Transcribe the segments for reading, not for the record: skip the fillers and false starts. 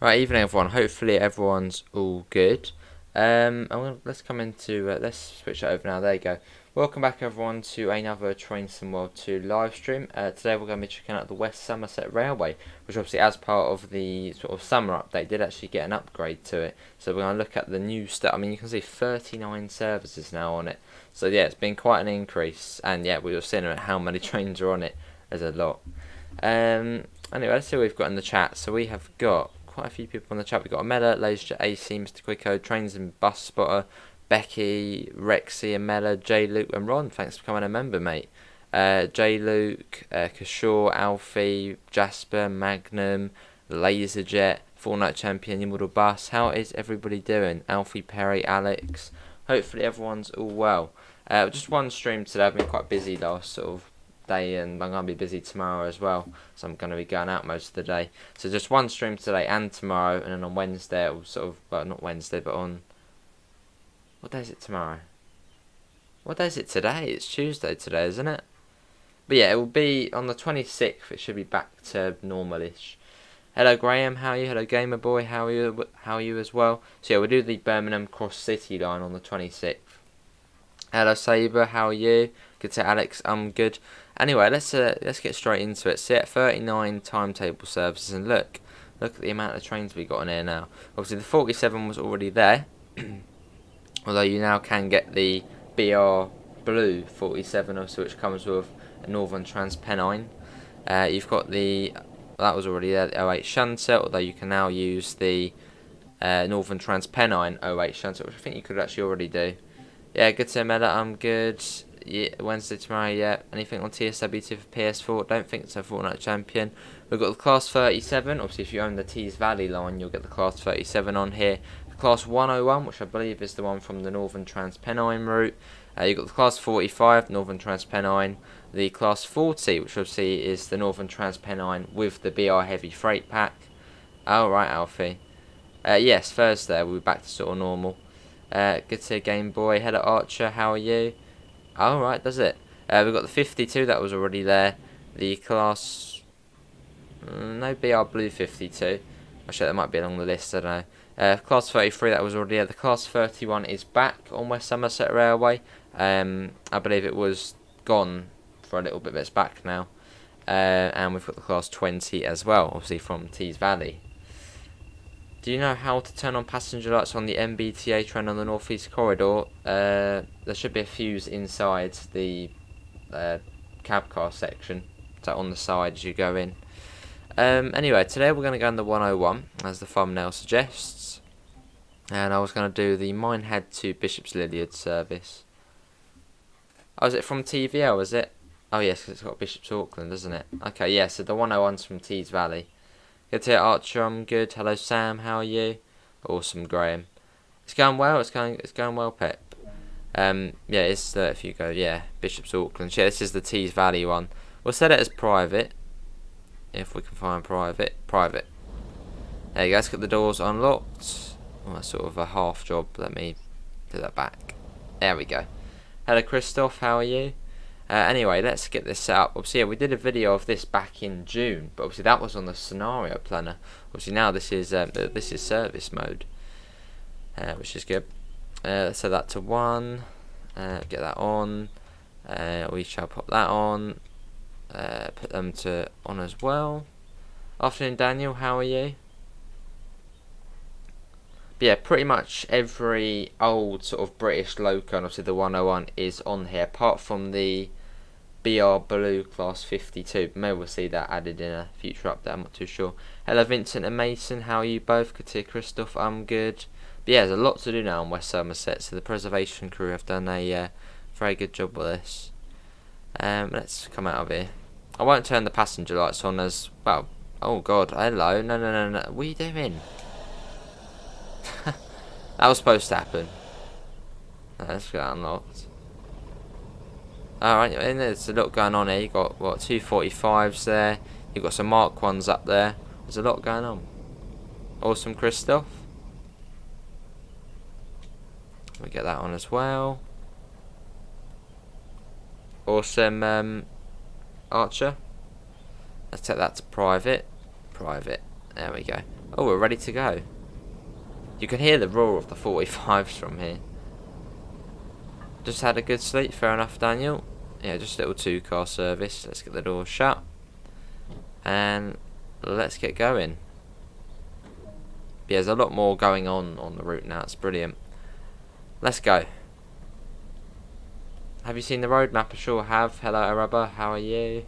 Right, evening everyone. Hopefully everyone's all good. Let's come into let's switch it over now. There you go. Welcome back everyone to another Train Sim World 2 live stream. Today we're going to be checking out the West Somerset Railway, which obviously as part of the sort of summer update did actually get an upgrade to it. So we're going to look at the new stuff. I mean, you can see 39 services now on it. So yeah, it's been quite an increase, and yeah, we were seeing how many trains are on it. There's a lot. Anyway, let's see what we've got in the chat. So we have got quite a few people on the chat. We've got Amela, TheRealBritishAce, Mr. Quicko, Trains and Bus Spotter, Becky, Rexy, Amela, J Luke, and Ron. Thanks for becoming a member, mate. J Luke, Kishore, Alfie, Jasper, Magnum, Laserjet, Fortnite Champion, Immortal Bus. How is everybody doing? Alfie, Perry, Alex. Hopefully everyone's all well. Just one stream today. I've been quite busy last sort of day, and I'm going to be busy tomorrow as well, so I'm going to be going out most of the day. So just one stream today and tomorrow, and then on Wednesday it'll sort of, well, not Wednesday, but on, what day is it tomorrow? What day is it today? It's Tuesday today, isn't it? But yeah, it will be on the 26th. It should be back to normalish. Hello Graham, how are you? Hello Gamer Boy, how are you? How are you as well? So yeah, we'll do the Birmingham Cross City line on the 26th. Hello Saber, how are you? Good to Alex, I'm good. Anyway, let's get straight into it. See, at 39 timetable services, and look at the amount of trains we got on here now. Obviously, the 47 was already there, although you now can get the BR Blue 47, also, which comes with a Northern Transpennine. You've got that was already there, the 08 Shunter, although you can now use the Northern Transpennine 08 Shunter, which I think you could actually already do. Yeah, good to Mela, I'm good. Yeah, Wednesday tomorrow, yeah. Anything on TSW2 for PS4? Don't think so, Fortnite Champion. We've got the Class 37. Obviously, if you own the Tees Valley line, you'll get the Class 37 on here. The Class 101, which I believe is the one from the Northern Transpennine route. You've got the Class 45, Northern Transpennine. The Class 40, which obviously is the Northern Transpennine with the BR Heavy Freight Pack. Oh, right, Alfie. Yes, Thursday, we'll be back to sort of normal. Good to see Game Boy. Hello, Archer, how are you? Oh, right, does it? We've got the 52, that was already there. The Class... no BR Blue 52. Actually, that might be along the list, I don't know. Class 33, that was already there. The Class 31 is back on West Somerset Railway. I believe it was gone for a little bit, but it's back now. And we've got the Class 20 as well, obviously from Tees Valley. Do you know how to turn on passenger lights on the MBTA train on the North East Corridor? There should be a fuse inside the cab car section, so on the side as you go in. Anyway, today we're going to go on the 101, as the thumbnail suggests. And I was going to do the Minehead to Bishop's Lilliard service. Oh, is it from TVL, is it? Oh yes, because it's got Bishop's Auckland, doesn't it? Okay, yeah, so the 101's from Tees Valley. Good to hear, Archer, I'm good. Hello Sam, how are you? Awesome, Graham. It's going well, it's going well, Pep. Yeah, it's if you go, yeah, Bishop's Auckland. Yeah, this is the Tees Valley one. We'll set it as private. If we can find private. There you go, let's get the doors unlocked. Oh, that's sort of a half job. Let me do that back. There we go. Hello Christoph, how are you? Anyway, let's get this set up. Obviously, yeah, we did a video of this back in June, but obviously that was on the scenario planner. Obviously now this is service mode, which is good. Let's set that to 1. Get that on. We shall pop that on. Put them to on as well. Afternoon, Daniel. How are you? But yeah, pretty much every old sort of British loco, and obviously the 101 is on here, apart from the BR Blue Class 52. Maybe we'll see that added in a future update, I'm not too sure. Hello Vincent and Mason, how are you both? Good to hear, Christoph, I'm good. But yeah, there's a lot to do now on West Somerset, so the preservation crew have done a very good job with this. Let's come out of here. I won't turn the passenger lights on as well. Oh god, hello, no. What are you doing? That was supposed to happen. Let's get that unlocked. Alright, and there's a lot going on here. You've got, what, 245s there. You've got some Mark 1s up there. There's a lot going on. Awesome, Christoph. We get that on as well. Awesome, Archer. Let's take that to private. There we go. Oh, we're ready to go. You can hear the roar of the 45s from here. Just had a good sleep, fair enough, Daniel. Yeah, just a little 2-car service. Let's get the door shut. And let's get going. Yeah, there's a lot more going on the route now. It's brilliant. Let's go. Have you seen the road map? I sure have. Hello, Araba. How are you?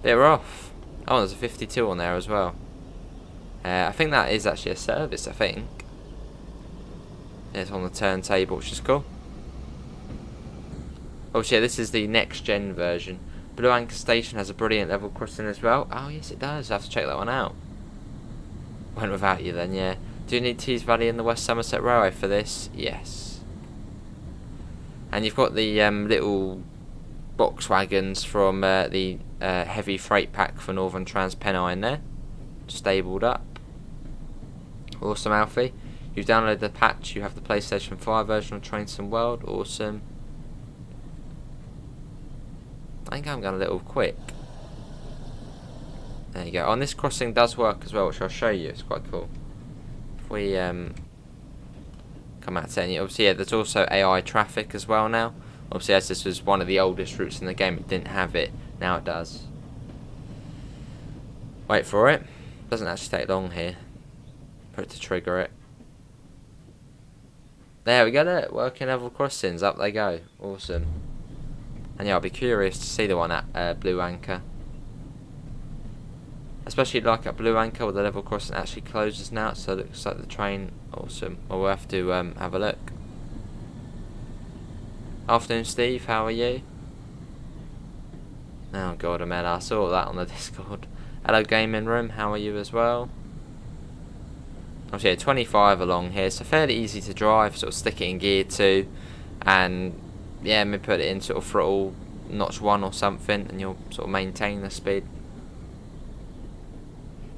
Yeah, we're off. Oh, there's a 52 on there as well. I think that is actually a service, I think. It's on the turntable, which is cool. Oh shit, this is the next gen version. Blue Anchor Station has a brilliant level crossing as well. Oh yes it does, I have to check that one out. Went without you then, yeah. Do you need Tees Valley and the West Somerset Railway for this? Yes. And you've got the little box wagons from the heavy freight pack for Northern Transpennine there. Stabled up. Awesome, Alfie. You've downloaded the patch. You have the PlayStation 5 version of Train Sim World. Awesome. I think I'm going a little quick. There you go. On this crossing does work as well, which I'll show you. It's quite cool. If we come out to any, obviously, yeah, there's also AI traffic as well now. Obviously, as this was one of the oldest routes in the game, it didn't have it. Now it does. Wait for it. Doesn't actually take long here for it to trigger it. There we go, there. Working level crossings, up they go. Awesome. And yeah, I'll be curious to see the one at Blue Anchor. Especially like at Blue Anchor where the level crossing actually closes now, so it looks like the train. Awesome. Well, we'll have to have a look. Afternoon, Steve. How are you? Oh god, Amela, I saw that on the Discord. Hello, gaming room. How are you as well? Obviously, yeah, 25 along here, so fairly easy to drive. Sort of stick it in gear 2, and yeah, maybe put it in sort of throttle notch 1 or something, and you'll sort of maintain the speed.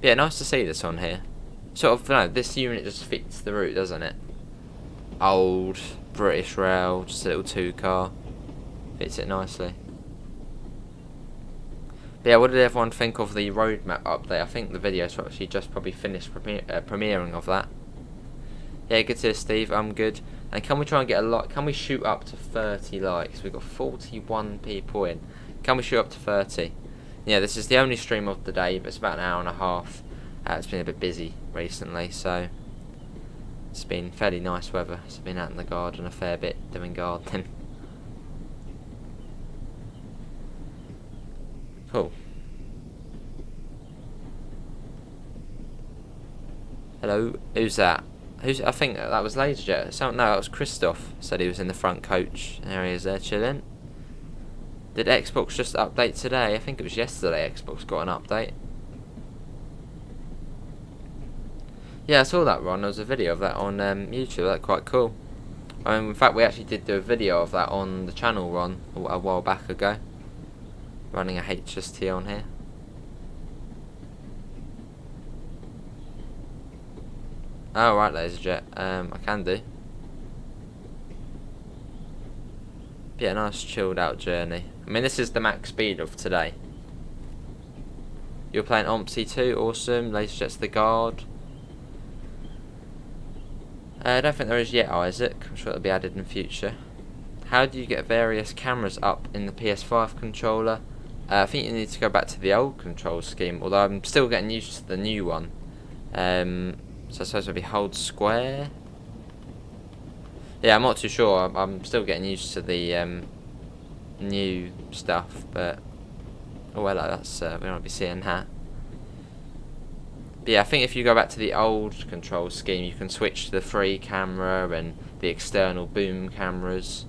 But yeah, nice to see this on here. Sort of, no, this unit just fits the route, doesn't it? Old British Rail, just a little 2-car, fits it nicely. But yeah, what did everyone think of the roadmap update? I think the video's actually just probably finished premiering of that. Yeah, good to hear, Steve. I'm good. And can we try and get a like? Can we shoot up to 30 likes? We've got 41 people in. Can we shoot up to 30? Yeah, this is the only stream of the day, but it's about an hour and a half. It's been a bit busy recently, so it's been fairly nice weather. So I've been out in the garden a fair bit doing gardening. Cool. Hello, who's that? I think that was Laserjet. No, that was Christoph. Said he was in the front coach. There he is there chilling. Did Xbox just update today? I think it was yesterday Xbox got an update. Yeah, I saw that, Ron. There was a video of that on YouTube. That's quite cool. In fact, we actually did do a video of that on the channel, Ron, a while back ago. Running a HST on here. Oh right, Laserjet. I can do. Yeah, nice chilled out journey. I mean, this is the max speed of today. You're playing OMSI 2, awesome. Laserjet's the guard. I don't think there is yet, Isaac. I'm sure it'll be added in the future. How do you get various cameras up in the PS5 controller? I think you need to go back to the old control scheme, although I'm still getting used to the new one. So I suppose maybe hold square? Yeah, I'm not too sure. I'm still getting used to the new stuff, but oh well, that's we won't be seeing that. But yeah, I think if you go back to the old control scheme, you can switch to the free camera and the external boom cameras.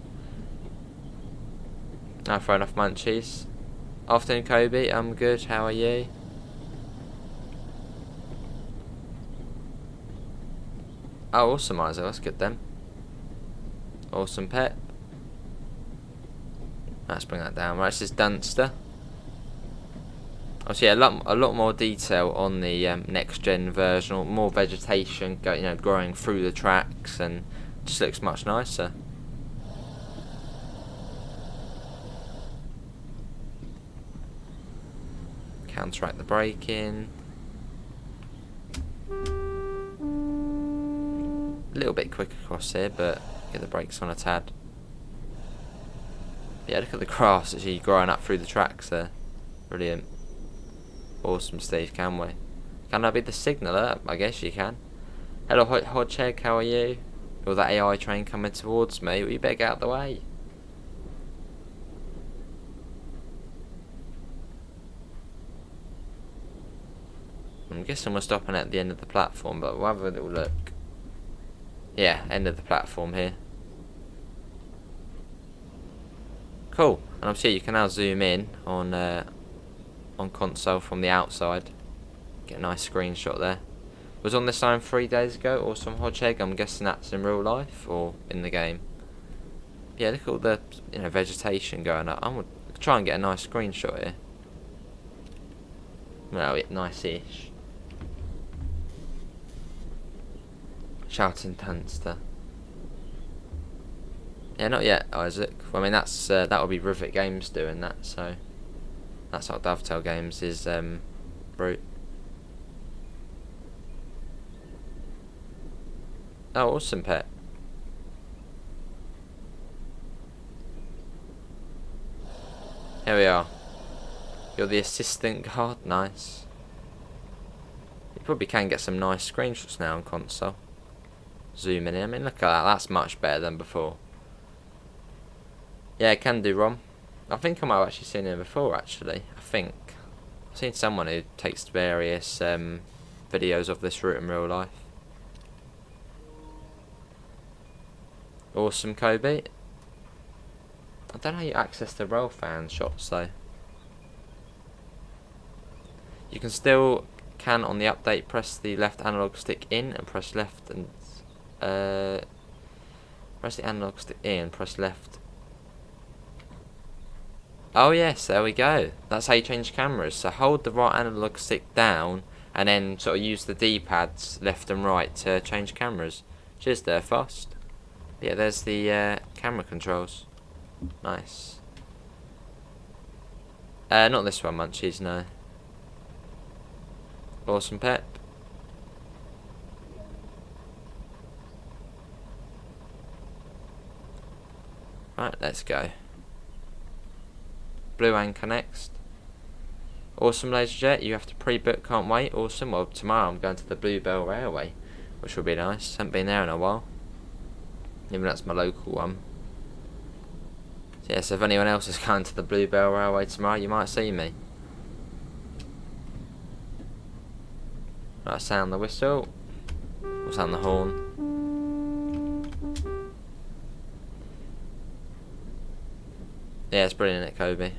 I've thrown off munchies. Afternoon, Kobe. I'm good. How are you? Oh, awesome, Isaac. That's good then. Awesome, Pep. Let's bring that down. Right, this is Dunster. Obviously, a lot more detail on the next gen version. More vegetation, growing through the tracks, and just looks much nicer. Counteract the braking. a little bit quick across here, but get the brakes on a tad. But yeah, look at the grass actually growing up through the tracks there. Brilliant. Awesome, Steve, can we? Can I be the signaller? I guess you can. Hello, Hodgehog, how are you? Or that AI train coming towards me? Well, you better get out of the way. I'm guessing we're stopping at the end of the platform, but we'll have a little look. Yeah, end of the platform here. Cool. And obviously you can now zoom in on console from the outside. Get a nice screenshot there. Was on this line 3 days ago. Awesome, Hodgehog. I'm guessing that's in real life or in the game. Yeah, look at all the vegetation going up. I'm gonna try and get a nice screenshot here. Well, nice-ish. Shouting Dunster. Yeah, not yet, Isaac. Well, I mean, that's that will be Rivet Games doing that, so that's what Dovetail Games is route. Oh, awesome, pet. Here we are. You're the assistant guard, nice. You probably can get some nice screenshots now on console. Zooming in, I mean, look at that, that's much better than before. Yeah, it can do, Rom. I think I might have actually seen it before, actually. I think. I've seen someone who takes various videos of this route in real life. Awesome, Kobe. I don't know how you access the rail fan shots, though. You can still on the update press the left analog stick in and press left and press the analog stick in and press left. Oh yes, there we go. That's how you change cameras. So hold the right analog stick down and then sort of use the D-pads left and right to change cameras. Cheers there, fast. Yeah, there's the camera controls. Nice. Not this one, Munchies, no. Awesome, Pep. Right, let's go. Blue Anchor next. Awesome, Laserjet. You have to pre-book, can't wait. Awesome. Well, tomorrow I'm going to the Bluebell Railway, which will be nice. Haven't been there in a while. Even though that's my local one. So, yeah, so if anyone else is going to the Bluebell Railway tomorrow, you might see me. Right, sound the whistle. Or sound the horn. Yeah, it's brilliant, isn't it, Kobe?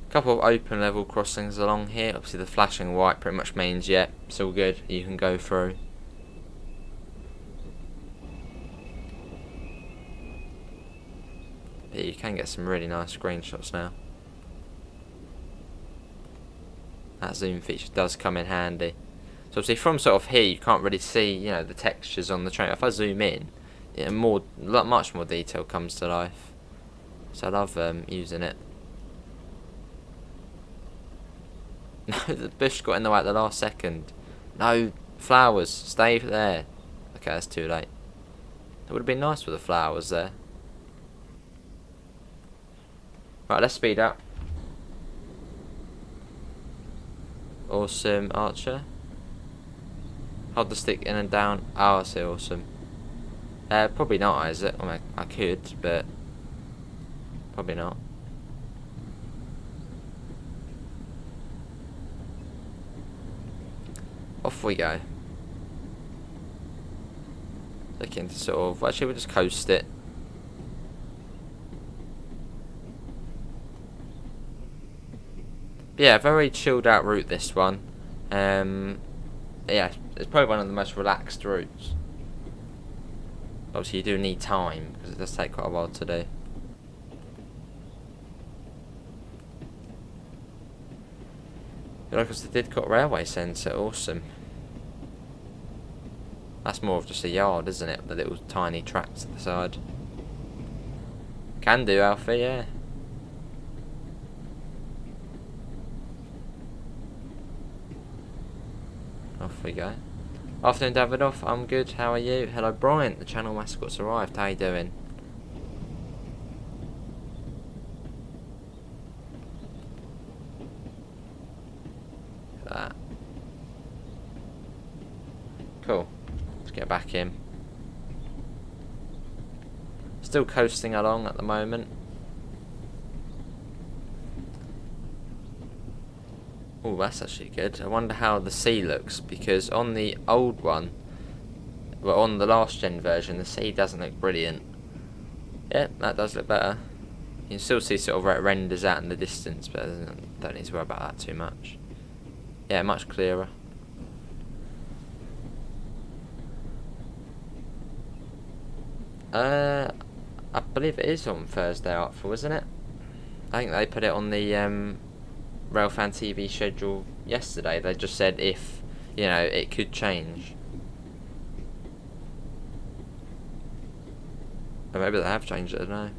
Couple of open level crossings along here. Obviously the flashing white pretty much means, yeah, it's all good, you can go through. But you can get some really nice screenshots now. That zoom feature does come in handy. So obviously from sort of here you can't really see, you know, the textures on the train. If I zoom in, yeah, much more detail comes to life. So I love using it. No, the bush got in the way at the last second. No, flowers, stay there. Okay, that's too late. It would have been nice with the flowers there. Right, let's speed up. Awesome, Archer. Hold the stick in and down. Oh, I see, awesome. Probably not, is it? I mean, I could, but probably not. Off we go. Looking to sort of, actually we'll just coast it. But yeah, very chilled out route this one. Yeah, it's probably one of the most relaxed routes. Obviously you do need time, because it does take quite a while to do. Like, because the Didcot Railway Centre, awesome. That's more of just a yard, isn't it? The little tiny tracks at the side. Can do, Alfie, yeah. Off we go. Afternoon, Davidoff. I'm good. How are you? Hello, Bryant. The channel mascot's arrived. How you doing? Look at that. Cool. Let's get back in. Still coasting along at the moment. Oh, that's actually good. I wonder how the sea looks, because on the old one, well, on the last gen version, the sea doesn't look brilliant. Yeah, that does look better. You can still see sort of where it renders out in the distance, but I don't need to worry about that too much. Yeah, much clearer. I believe it is on Thursday, Artful, isn't it? I think they put it on the Railfan TV schedule yesterday. They just said if, you know, it could change. Or maybe they have changed it, I don't know.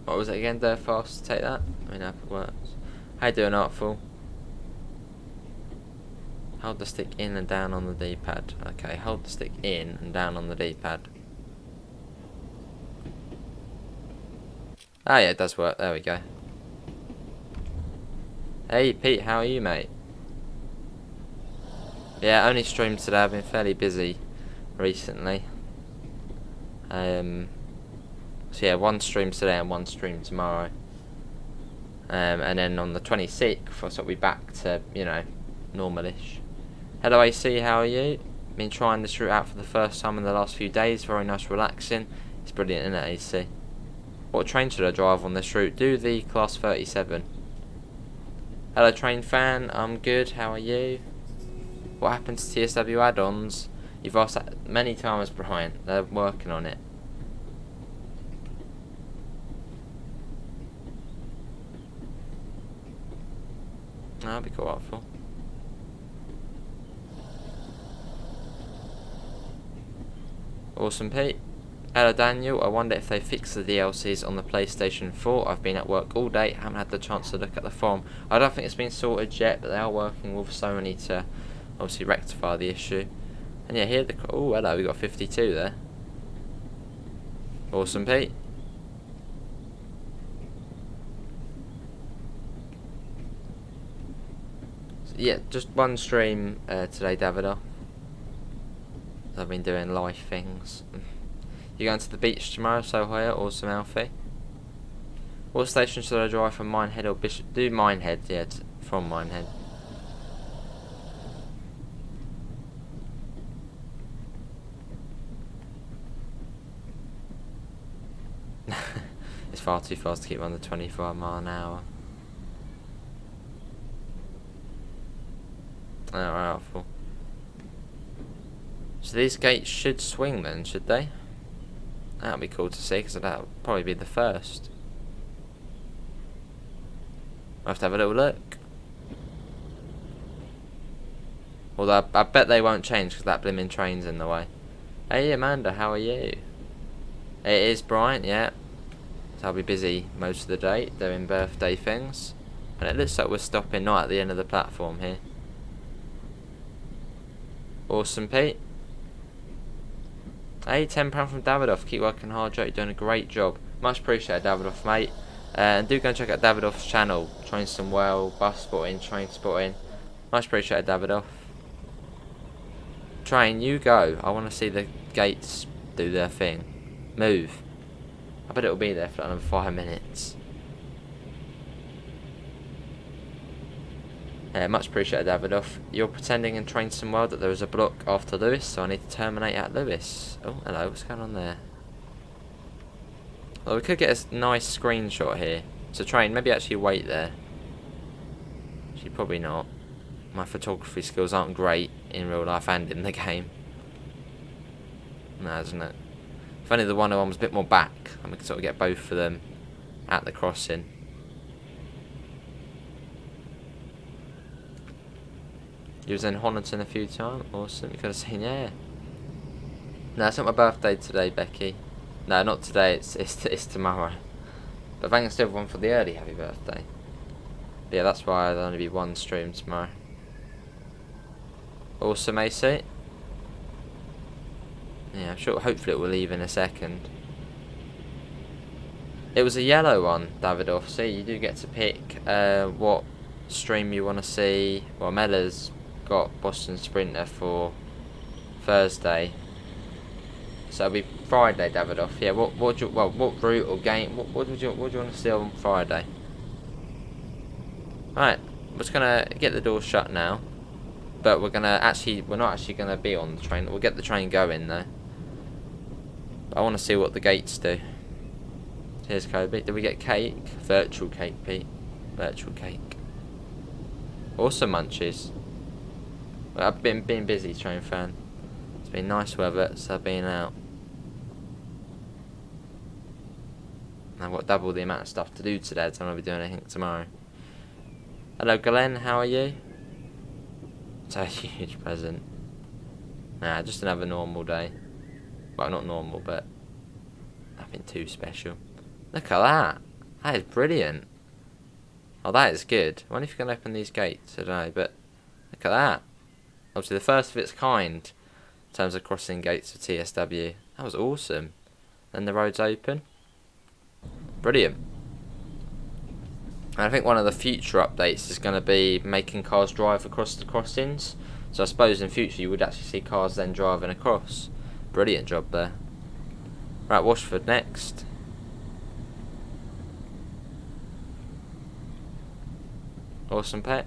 What was it again? There fast, take that? I mean, how it works. How you doing, Artful? Hold the stick in and down on the D-pad. Okay, hold the stick in and down on the D-pad. Ah, yeah, it does work. There we go. Hey, Pete, how are you, mate? Yeah, only streamed today. I've been fairly busy recently. So yeah, one stream today and one stream tomorrow. And then on the 26th, I'll be back to, you know, normalish. Hello AC, how are you? Been trying this route out for the first time in the last few days. Very nice, relaxing. It's brilliant, isn't it, AC? What train should I drive on this route? Do the class 37. Hello train fan, I'm good, how are you? What happened to TSW add-ons? You've asked that many times, Brian. They're working on it. That'd be quite helpful. Awesome, Pete. Hello, Daniel. I wonder if they fixed the DLCs on the PlayStation 4. I've been at work all day, haven't had the chance to look at the forum. I don't think it's been sorted yet, but they are working with Sony to obviously rectify the issue. And yeah, here the... Oh, hello, we got 52 there. Awesome, Pete. Yeah, just one stream today, Davido. I've been doing life things. You going to the beach tomorrow, Sohoya? Awesome, Alfie. What station should I drive from Minehead or Bishop? Do Minehead, yeah, from Minehead. It's far too fast to keep under 25 mile an hour. Alright, helpful. So these gates should swing then, should they? That would be cool to see, because that would probably be the first. I'll have to have a little look. Although I bet they won't change, because that blimmin' train's in the way. Hey Amanda, how are you? It is Bryant, yeah. So I'll be busy most of the day doing birthday things. And it looks like we're stopping not at the end of the platform here. Awesome, Pete. Hey, £10 from Davidoff. Keep working hard, Joe. You're doing a great job. Much appreciated, Davidoff, mate. And do go and check out Davidoff's channel. Train some well, bus spotting, train spotting. Much appreciated, Davidoff. Train, you go. I want to see the gates do their thing. Move. I bet it'll be there for another 5 minutes. Much appreciated, Davidoff. You're pretending in Train Some Well that there is a block after Lewis, so I need to terminate at Lewis. Oh, hello, what's going on there? Well, we could get a nice screenshot here. So Train, maybe actually wait there. Actually, probably not. My photography skills aren't great in real life and in the game. No, isn't it? If only the one was a bit more back, and we could sort of get both of them at the crossing. You was in Honiton a few times. Awesome. You could have seen, yeah. No, it's not my birthday today, Becky. No, not today. It's tomorrow. But thanks to everyone for the early happy birthday. But yeah, that's why there'll only be one stream tomorrow. Awesome, AC. Yeah, I'm sure. Hopefully it will leave in a second. It was a yellow one, Davidoff. See, you do get to pick what stream you want to see. Well, Mella's got Boston Sprinter for Thursday, so it'll be Friday, Davidoff. Yeah, what route or game? What would you want to see on Friday? Right, we're just gonna get the door shut now, but we're not actually gonna be on the train. We'll get the train going though. But I want to see what the gates do. Here's Kobe. Did we get cake? Virtual cake, Pete. Virtual cake. Awesome munchies. Well, I've been busy, train fan. It's been nice weather, so I've been out. And I've got double the amount of stuff to do today, so I'm not be doing anything tomorrow. Hello, Glenn. How are you? It's a huge present. Nah, just another normal day. Well, not normal, but nothing too special. Look at that. That is brilliant. Oh, that is good. I wonder if you can open these gates. I don't know, but look at that. Obviously, the first of its kind in terms of crossing gates for TSW. That was awesome. Then the road's open. Brilliant. And I think one of the future updates is going to be making cars drive across the crossings. So I suppose in future you would actually see cars then driving across. Brilliant job there. Right, Washford next. Awesome, Pep.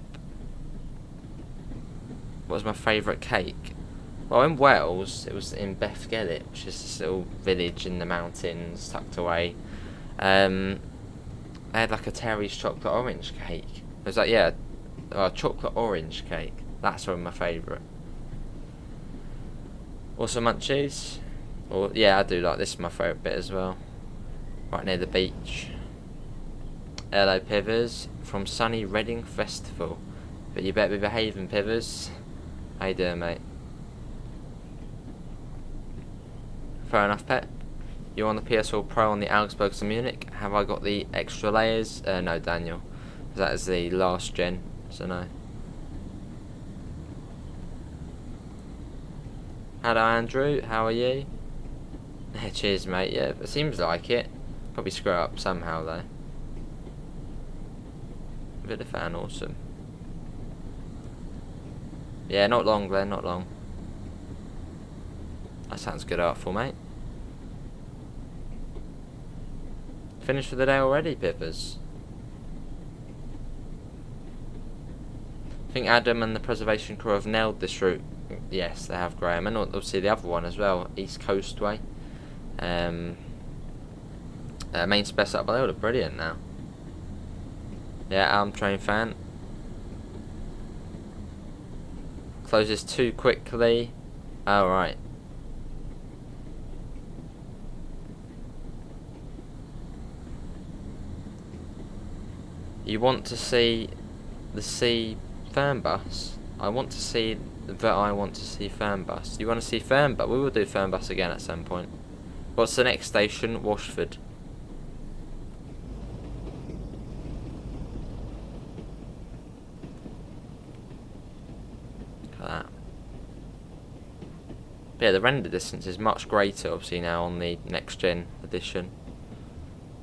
What was my favourite cake? Well, in Wales, it was in Bethgelert, which is this little village in the mountains, tucked away. They had like a Terry's chocolate orange cake. It was like, yeah, chocolate orange cake. That's one of my favourite. Also munchies. Or yeah, I do like this. Is my favourite bit as well. Right near the beach. Hello, Pivers from sunny Reading Festival. But you better be behaving, Pivers. How you doing, mate? Fair enough, Pep. You're on the PS4 Pro on the Augsburg to Munich. Have I got the extra layers? No, Daniel. That is the last gen, so no. Hello, Andrew. How are you? Cheers, mate. Yeah, it seems like it. Probably screw it up somehow, though. Bit of fan, awesome. Yeah, not long, Glenn, not long. That sounds good, artful, mate. Finished for the day already, Pippers. I think Adam and the preservation crew have nailed this route. Yes, they have, Graham, and obviously the other one as well, East Coast Way. Main spec up, but they look brilliant now. Yeah, train fan. Closes too quickly. Oh, right. You want to see the C Fernbus? I want to see Fernbus. You want to see Fernbus? We will do Fernbus again at some point. What's the next station? Washford. Look at that. But yeah, the render distance is much greater, obviously, now on the next gen edition.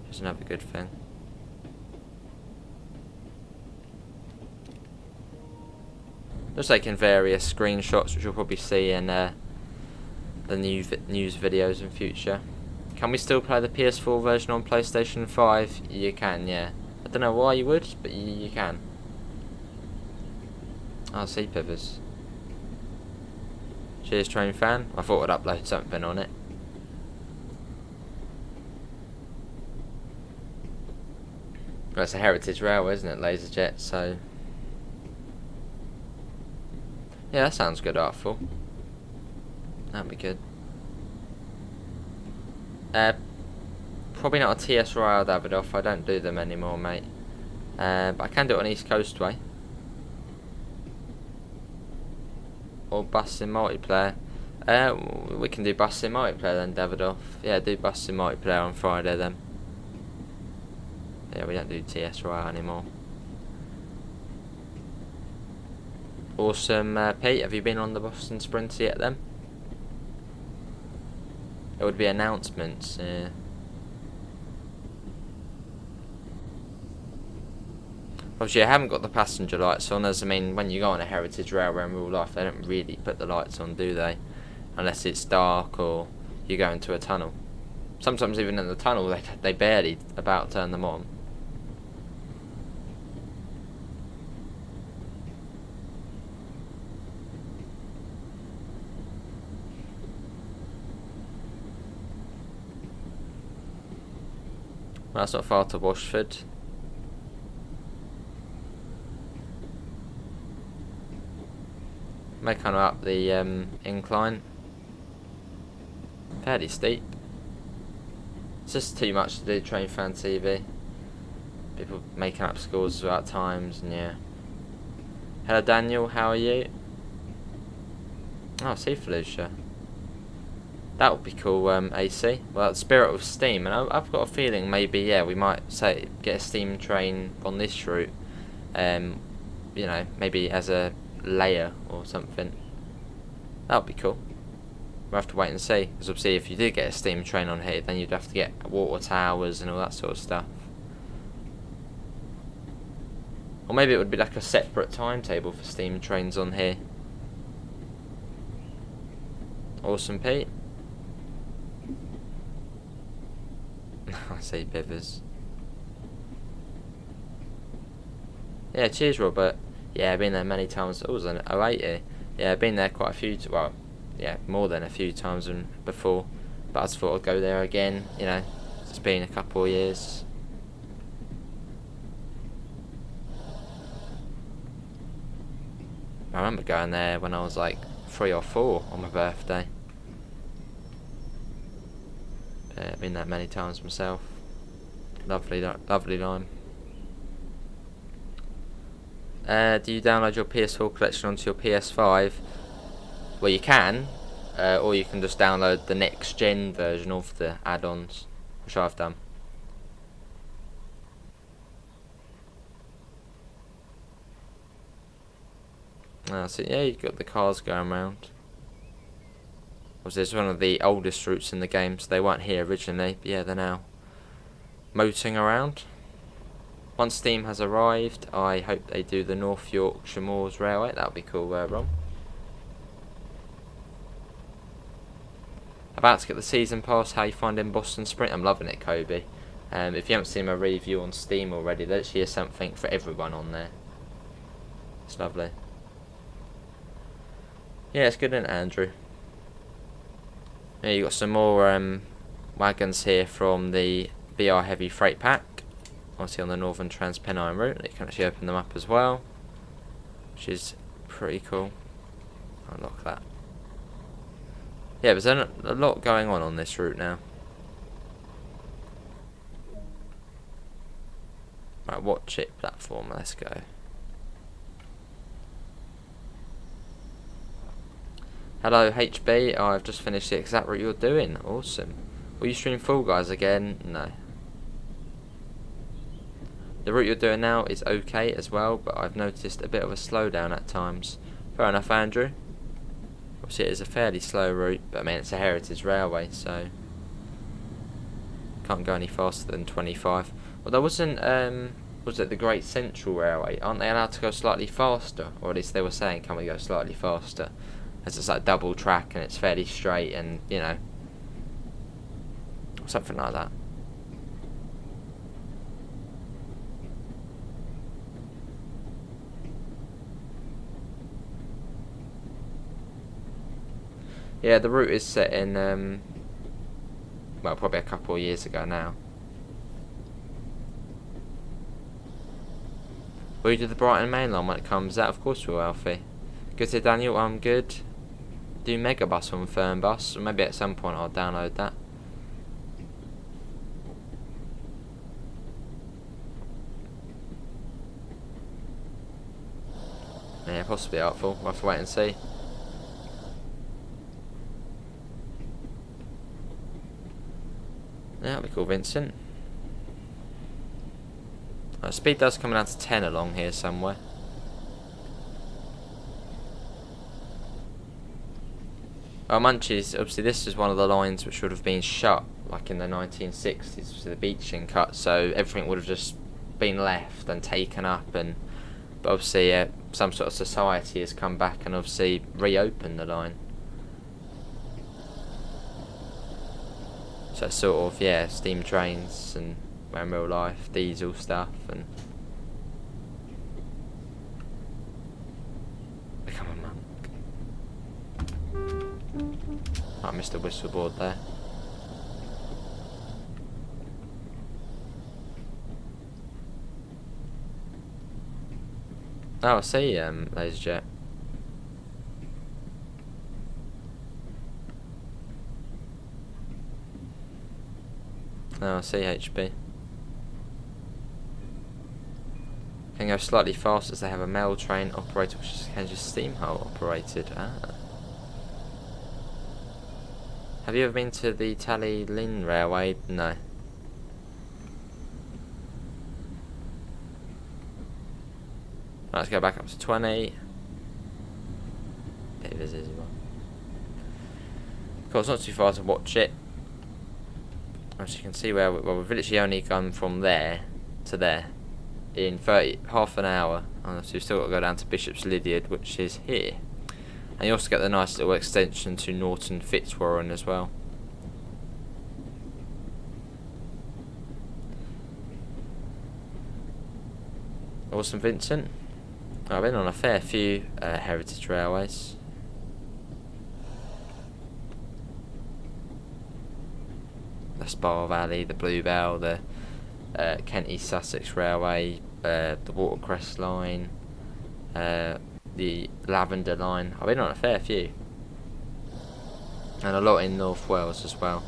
Which is another good thing. Just taking various screenshots, which you'll probably see in the news videos in future. Can we still play the PS4 version on PlayStation 5? You can, yeah. I don't know why you would, but you can. I'll see, Pivers. Cheers, train fan. I thought I'd upload something on it. Well, it's a heritage railway, isn't it, Laserjet? So yeah, that sounds good, artful. That'd be good. Probably not a TS Royale, Davidoff. I don't do them anymore, mate. But I can do it on East Coast Way. Or bus in multiplayer. We can do busing multiplayer then, Davidoff. Yeah, do busing multiplayer on Friday then. Yeah, we don't do TS Royale anymore. Awesome, Pete, have you been on the Boston Sprinter yet then? It would be announcements, yeah. Obviously I haven't got the passenger lights on, as I mean, when you go on a heritage railway in real life, they don't really put the lights on, do they? Unless it's dark or you go into a tunnel. Sometimes even in the tunnel, they barely about turn them on. Well, that's not far to Washford. May kind of up the incline. Fairly steep. It's just too much to do train fan TV. People making up scores throughout times, and yeah. Hello Daniel, how are you? Oh, Sea Felicia. That would be cool, AC. Well, Spirit of Steam, and I've got a feeling maybe, yeah, we might say get a steam train on this route. You know, maybe as a layer or something. That would be cool. We'll have to wait and see, because obviously if you do get a steam train on here, then you'd have to get water towers and all that sort of stuff. Or maybe it would be like a separate timetable for steam trains on here. Awesome, Pete. I say Bivers. Yeah, cheers, Robert. Yeah, I've been there many times. Oh, it was an 080. Yeah, I've been there quite a few. Well, yeah, more than a few times than before. But I just thought I'd go there again. You know, it's been a couple of years. I remember going there when I was like 3 or 4 on my birthday. I've been there many times myself. Lovely line. Do you download your PS4 collection onto your PS5? Well, you can, or you can just download the next gen version of the add-ons, which I've done. So yeah, you've got the cars going around. Obviously, it's one of the oldest routes in the game, so they weren't here originally, but yeah, they're now motoring around. Once Steam has arrived, I hope they do the North Yorkshire Moors Railway. That would be cool, Ron. About to get the season pass. How you finding Boston Sprint? I'm loving it, Kobe. If you haven't seen my review on Steam already, there actually is something for everyone on there. It's lovely. Yeah, it's good, isn't it, Andrew? Yeah, you got some more wagons here from the BR Heavy Freight Pack. Obviously on the Northern Transpennine route. You can actually open them up as well, which is pretty cool. Unlock that. Yeah, there's a lot going on this route now. Right, watch it platform. Let's go. Hello HB, I've just finished the exact route you're doing. Awesome. Will you stream Fall Guys again? No. The route you're doing now is okay as well, but I've noticed a bit of a slowdown at times. Fair enough, Andrew. Obviously it is a fairly slow route, but I mean it's a heritage railway, so can't go any faster than 25. Well, there wasn't, was it the Great Central Railway? Aren't they allowed to go slightly faster? Or at least they were saying, can we go slightly faster? As it's like double track and it's fairly straight and, you know, something like that. Yeah, the route is set in, well, probably a couple of years ago now. Will you do the Brighton main line when it comes out? Of course we will, Alfie. Good to Daniel, I'm good. Do Megabus on Fernbus, or maybe at some point I'll download that. Yeah, possibly Artful. We'll have to wait and see. That'll be cool, Vincent. Speed does come down to 10 along here somewhere. Munchies, obviously this is one of the lines which would have been shut, like in the 1960s, the beaching cut, so everything would have just been left and taken up, but obviously some sort of society has come back and obviously reopened the line. So it's sort of, yeah, steam trains and in real life, diesel stuff, and become a monk. I missed the whistle board there. Oh, I see, LaserJet. Oh, I see, HB. Can go slightly faster as they have a mail train operator which is just steam hull operated. Have you ever been to the Tally Lynn Railway? No. Let's go back up to 20. Bit busy as well. Of course, not too far to watch it. As you can see, where we've literally only gone from there to there in half an hour. And so we've still got to go down to Bishop's Lydeard, which is here. And you also get the nice little extension to Norton Fitzwarren as well. Awesome, Vincent. I've been on a fair few heritage railways. The Spa Valley, the Bluebell, the Kent East Sussex Railway, the Watercress Line, the Lavender Line. I've been on a fair few. And a lot in North Wales as well.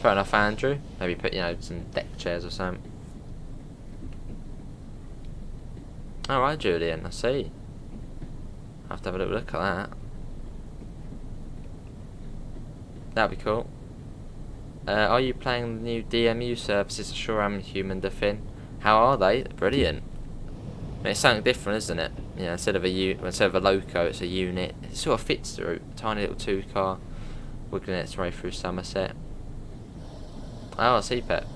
Fair enough, Andrew. Maybe put, some deck chairs or something. Alright, Julian, I see. I'll have to have a little look at that. That'd be cool. Are you playing the new DMU services? Sure am, Human Defin. How are they? Brilliant. I mean, it's something different, isn't it? Instead of a loco, it's a unit. It sort of fits the route. Tiny little 2-car, wiggling its way through Somerset. Oh, I see, Pep.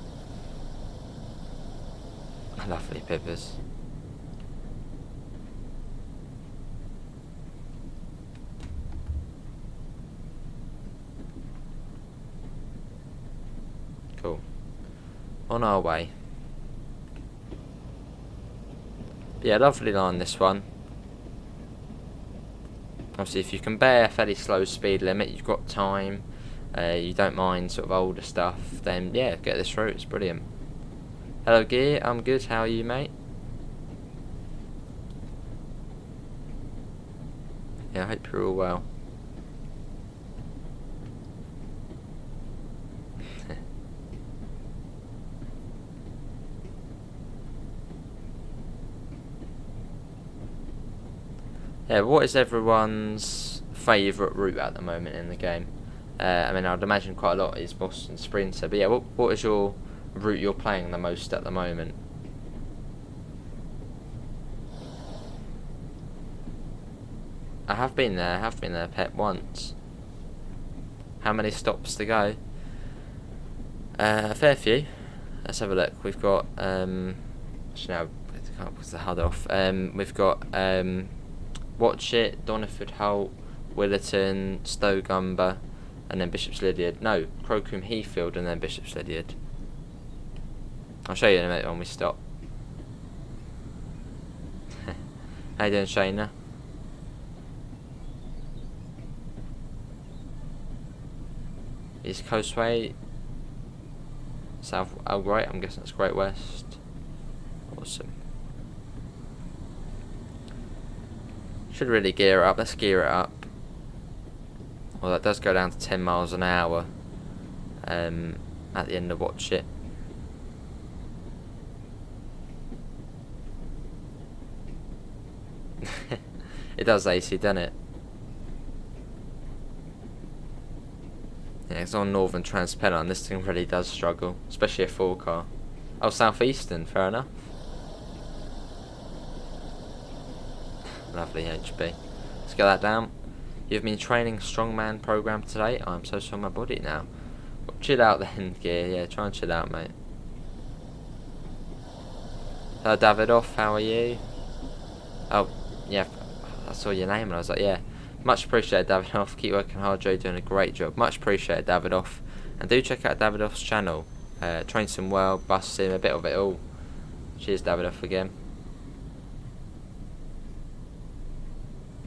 Lovely pippers. Cool. On our way. Yeah, lovely line, this one. Obviously, if you can bear a fairly slow speed limit, you've got time, you don't mind sort of older stuff, then yeah, get this route, it's brilliant. Hello, Gear, I'm good, how are you, mate? Yeah, I hope you're all well. Yeah, what is everyone's favourite route at the moment in the game? I mean, I'd imagine quite a lot is Boston Sprinter, but yeah, what is your route you're playing the most at the moment? I have been there, Pep, once. How many stops to go? A fair few. Let's have a look. We've got, actually no, I can't put the HUD off. We've got, Watch It, Doniford Holt, Williton, Stogumber, and then Bishop's Lydeard. No, Crowcombe Heathfield and then Bishop's Lydeard. I'll show you in a minute when we stop. How you doing, Shayna? East Coastway, South. Oh, right, I'm guessing that's Great West. Awesome. Should really gear it up. Let's gear it up. Well, that does go down to 10 miles an hour at the end of Watch It. It does AC, doesn't it? Yeah, it's on Northern Transpennine. This thing really does struggle, especially a 4-car. Oh, Southeastern, fair enough. Lovely HB. Let's get that down. You've been training strongman program today. I'm so sore my body now. Well, chill out then, gear. Yeah, try and chill out, mate. Hello, Davidoff. How are you? Oh, yeah. I saw your name and I was like, yeah. Much appreciated, Davidoff. Keep working hard, Joe. Doing a great job. Much appreciated, Davidoff. And do check out Davidoff's channel. Train some well, bust sim, a bit of it all. Cheers, Davidoff, again.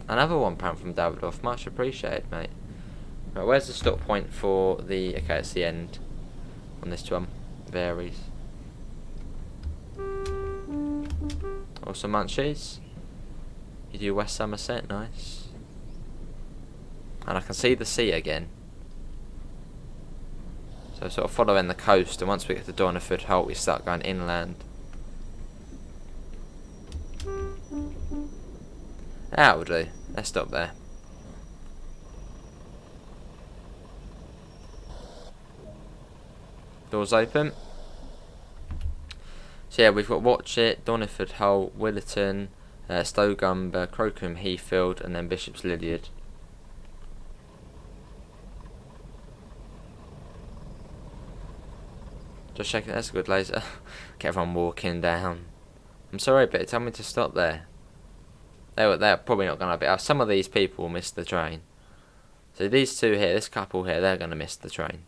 Another £1 from Davidoff. Much appreciated, mate. Right, where's the stop point for the... Okay, it's the end on this one. Varies. Also munchies. You do West Somerset, nice. And I can see the sea again. So sort of following the coast, and once we get to Donnerford Holt we start going inland. That'll do. Let's stop there. Doors open. So yeah, we've got Watch It, Donnerford Holt, Williton, Stogumber, Crowcombe Heathfield, and then Bishop's Lydiard. Just checking, that's a good laser. Get everyone walking down. I'm sorry, but tell me to stop there. They're probably not going to be. Some of these people will miss the train. So these two here, this couple here, they're going to miss the train.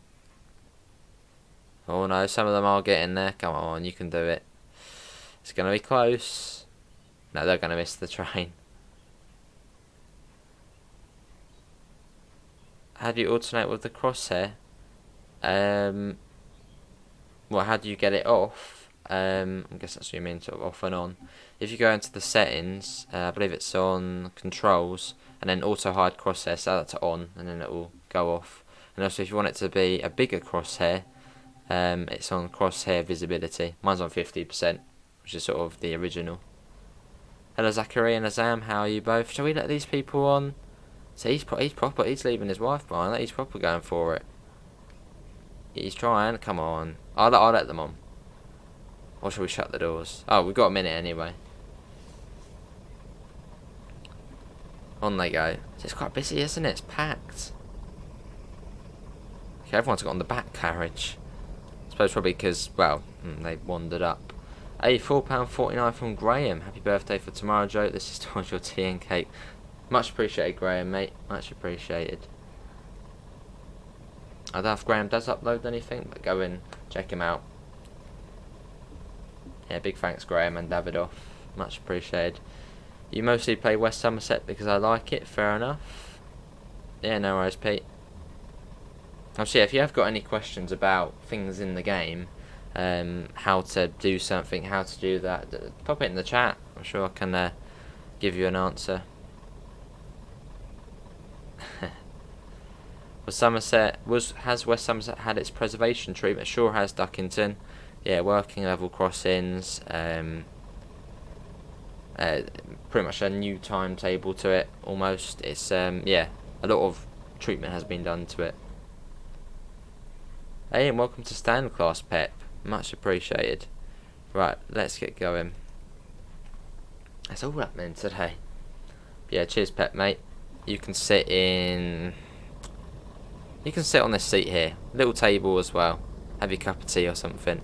Oh no, some of them are getting there. Come on, you can do it. It's going to be close. No, they're going to miss the train. How do you alternate with the crosshair? Well, how do you get it off? I guess that's what you mean, sort of off and on. If you go into the settings, I believe it's on controls, and then auto hide crosshair, set that to on, and then it will go off. And also, if you want it to be a bigger crosshair, it's on crosshair visibility. Mine's on 50%, which is sort of the original. Hello, Zachary and Azam, how are you both? Shall we let these people on? So he's proper. He's leaving his wife behind. He's proper going for it. He's trying. Come on. I'll let them on. Or shall we shut the doors? Oh, we've got a minute anyway. On they go. It's quite busy, isn't it? It's packed. Okay, everyone's got on the back carriage. I suppose probably because, well, they wandered up. Hey, £4.49 from Graham. Happy birthday for tomorrow, Joe. This is towards your tea and cake. Much appreciated, Graham, mate. Much appreciated. I don't know if Graham does upload anything, but go and check him out. Yeah, big thanks, Graham and Davidoff. Much appreciated. You mostly play West Somerset because I like it. Fair enough. Yeah, no worries, Pete. Actually, if you have got any questions about things in the game, how to do something, how to do that, pop it in the chat. I'm sure I can give you an answer. Has West Somerset had its preservation treatment? Sure has, Duckington. Yeah, working level crossings. Pretty much a new timetable to it. Almost. It's yeah, a lot of treatment has been done to it. Hey, and welcome to Stand Class, Pep. Much appreciated. Right, let's get going. That's all happening today. Yeah, cheers, Pep, mate. You can sit in. You can sit on this seat here. Little table as well. Have your cup of tea or something.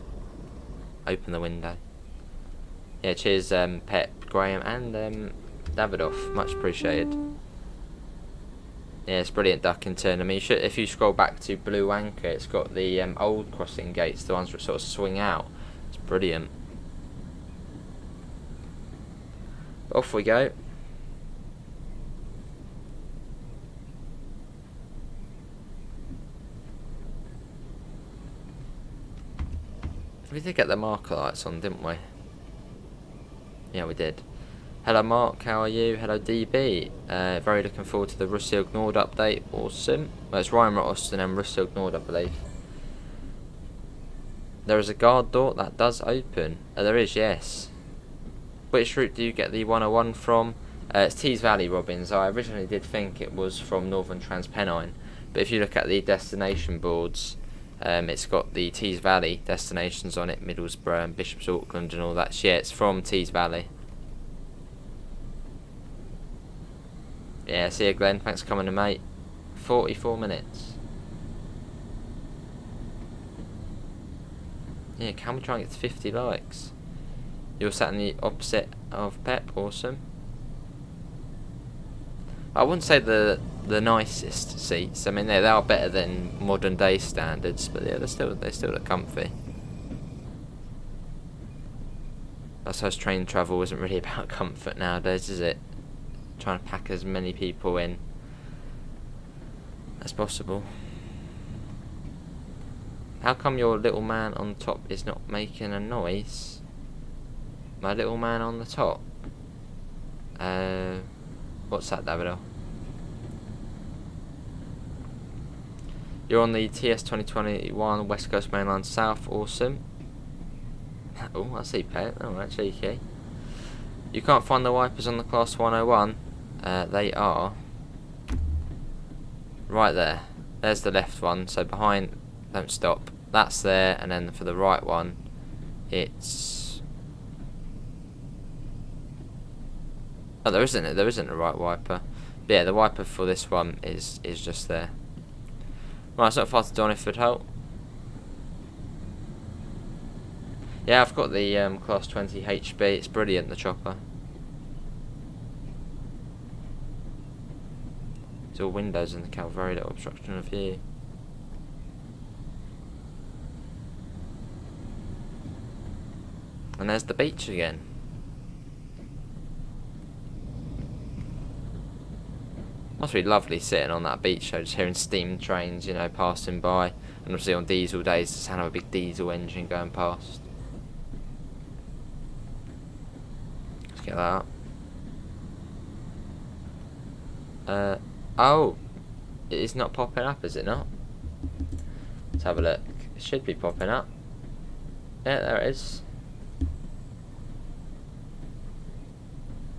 Open the window. Yeah, cheers, Pep, Graham, and Davidoff. Much appreciated. Yeah, it's brilliant, Duckington. I mean, if you scroll back to Blue Anchor, it's got the old crossing gates, the ones that sort of swing out. It's brilliant. Off we go. We did get the marker lights on, didn't we? Yeah, we did. Hello Mark, how are you? Hello DB. Very looking forward to the Russia Ignored update. Awesome. Well, it's Ryan Austin and Russia Ignored, I believe. There is a guard door that does open. There is, yes. Which route do you get the 101 from? It's Tees Valley, Robbins. I originally did think it was from Northern Transpennine, But if you look at the destination boards, it's got the Tees Valley destinations on it, Middlesbrough and Bishop's Auckland and all that. So yeah, it's from Tees Valley. Yeah, see you, Glenn. Thanks for coming in, mate. 44 minutes. Yeah, can we try and get to 50 likes? You're sat in the opposite of Pep. Awesome. I wouldn't say the nicest seats. I mean, they are better than modern day standards, but yeah, they still look comfy. I suppose train travel isn't really about comfort nowadays, is it? Trying to pack as many people in as possible. How come your little man on top is not making a noise? My little man on the top. What's that, Davido? You're on the TS 2021 West Coast Mainline South. Awesome. Oh, I see, Pet. Oh, that's cheeky. You can't find the wipers on the Class 101. They are right there. There's the left one. So behind, don't stop. That's there, and then for the right one, it's. Oh, there isn't a right wiper. But yeah, the wiper for this one is just there. Right, it's not far to Doniford Holt. Yeah, I've got the Class 20 HB. It's brilliant, the chopper. It's all windows in the cab, very little obstruction of view. And there's the beach again. Must be lovely sitting on that beach show, just hearing steam trains, you know, passing by. And obviously on diesel days, the sound of a big diesel engine going past. Let's get that up. Oh, it's not popping up, is it not? Let's have a look. It should be popping up. Yeah, there it is.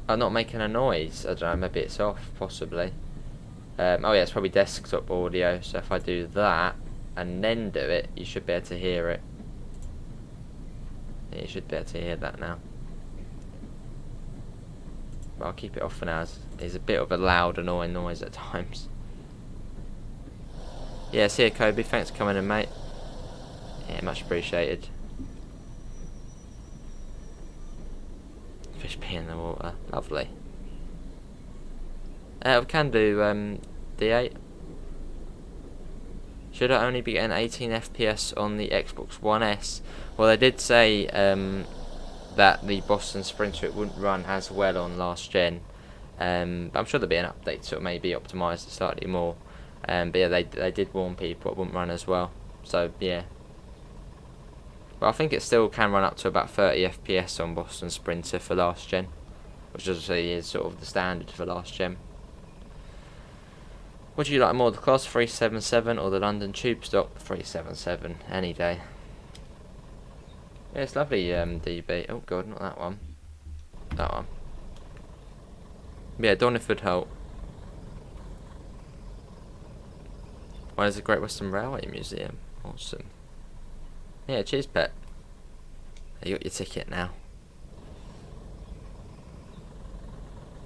I'm not making a noise. I don't know, maybe it's off, possibly. Oh yeah, it's probably desktop audio, so if I do that and then do it, you should be able to hear it. Yeah, you should be able to hear that now. But I'll keep it off for now, as it's a bit of a loud, annoying noise at times. Yeah, see you, Kobe. Thanks for coming in, mate. Yeah, much appreciated. Fish pee in the water. Lovely. We can do D8. Should I only be getting 18 FPS on the Xbox One S? Well, they did say that the Boston Sprinter, it wouldn't run as well on last gen. But I'm sure there'll be an update to it, maybe optimise it slightly more. But yeah, they did warn people it wouldn't run as well. So yeah. But I think it still can run up to about 30 FPS on Boston Sprinter for last gen, which obviously is sort of the standard for last gen. Would you like more, the Class 377 or the London Tube Stock 377? Any day. Yeah, it's lovely, DB. Oh god, not that one. That one. Yeah, Doniford Holt. Why is the Great Western Railway Museum? Awesome. Yeah, cheers, Pet. You got your ticket now.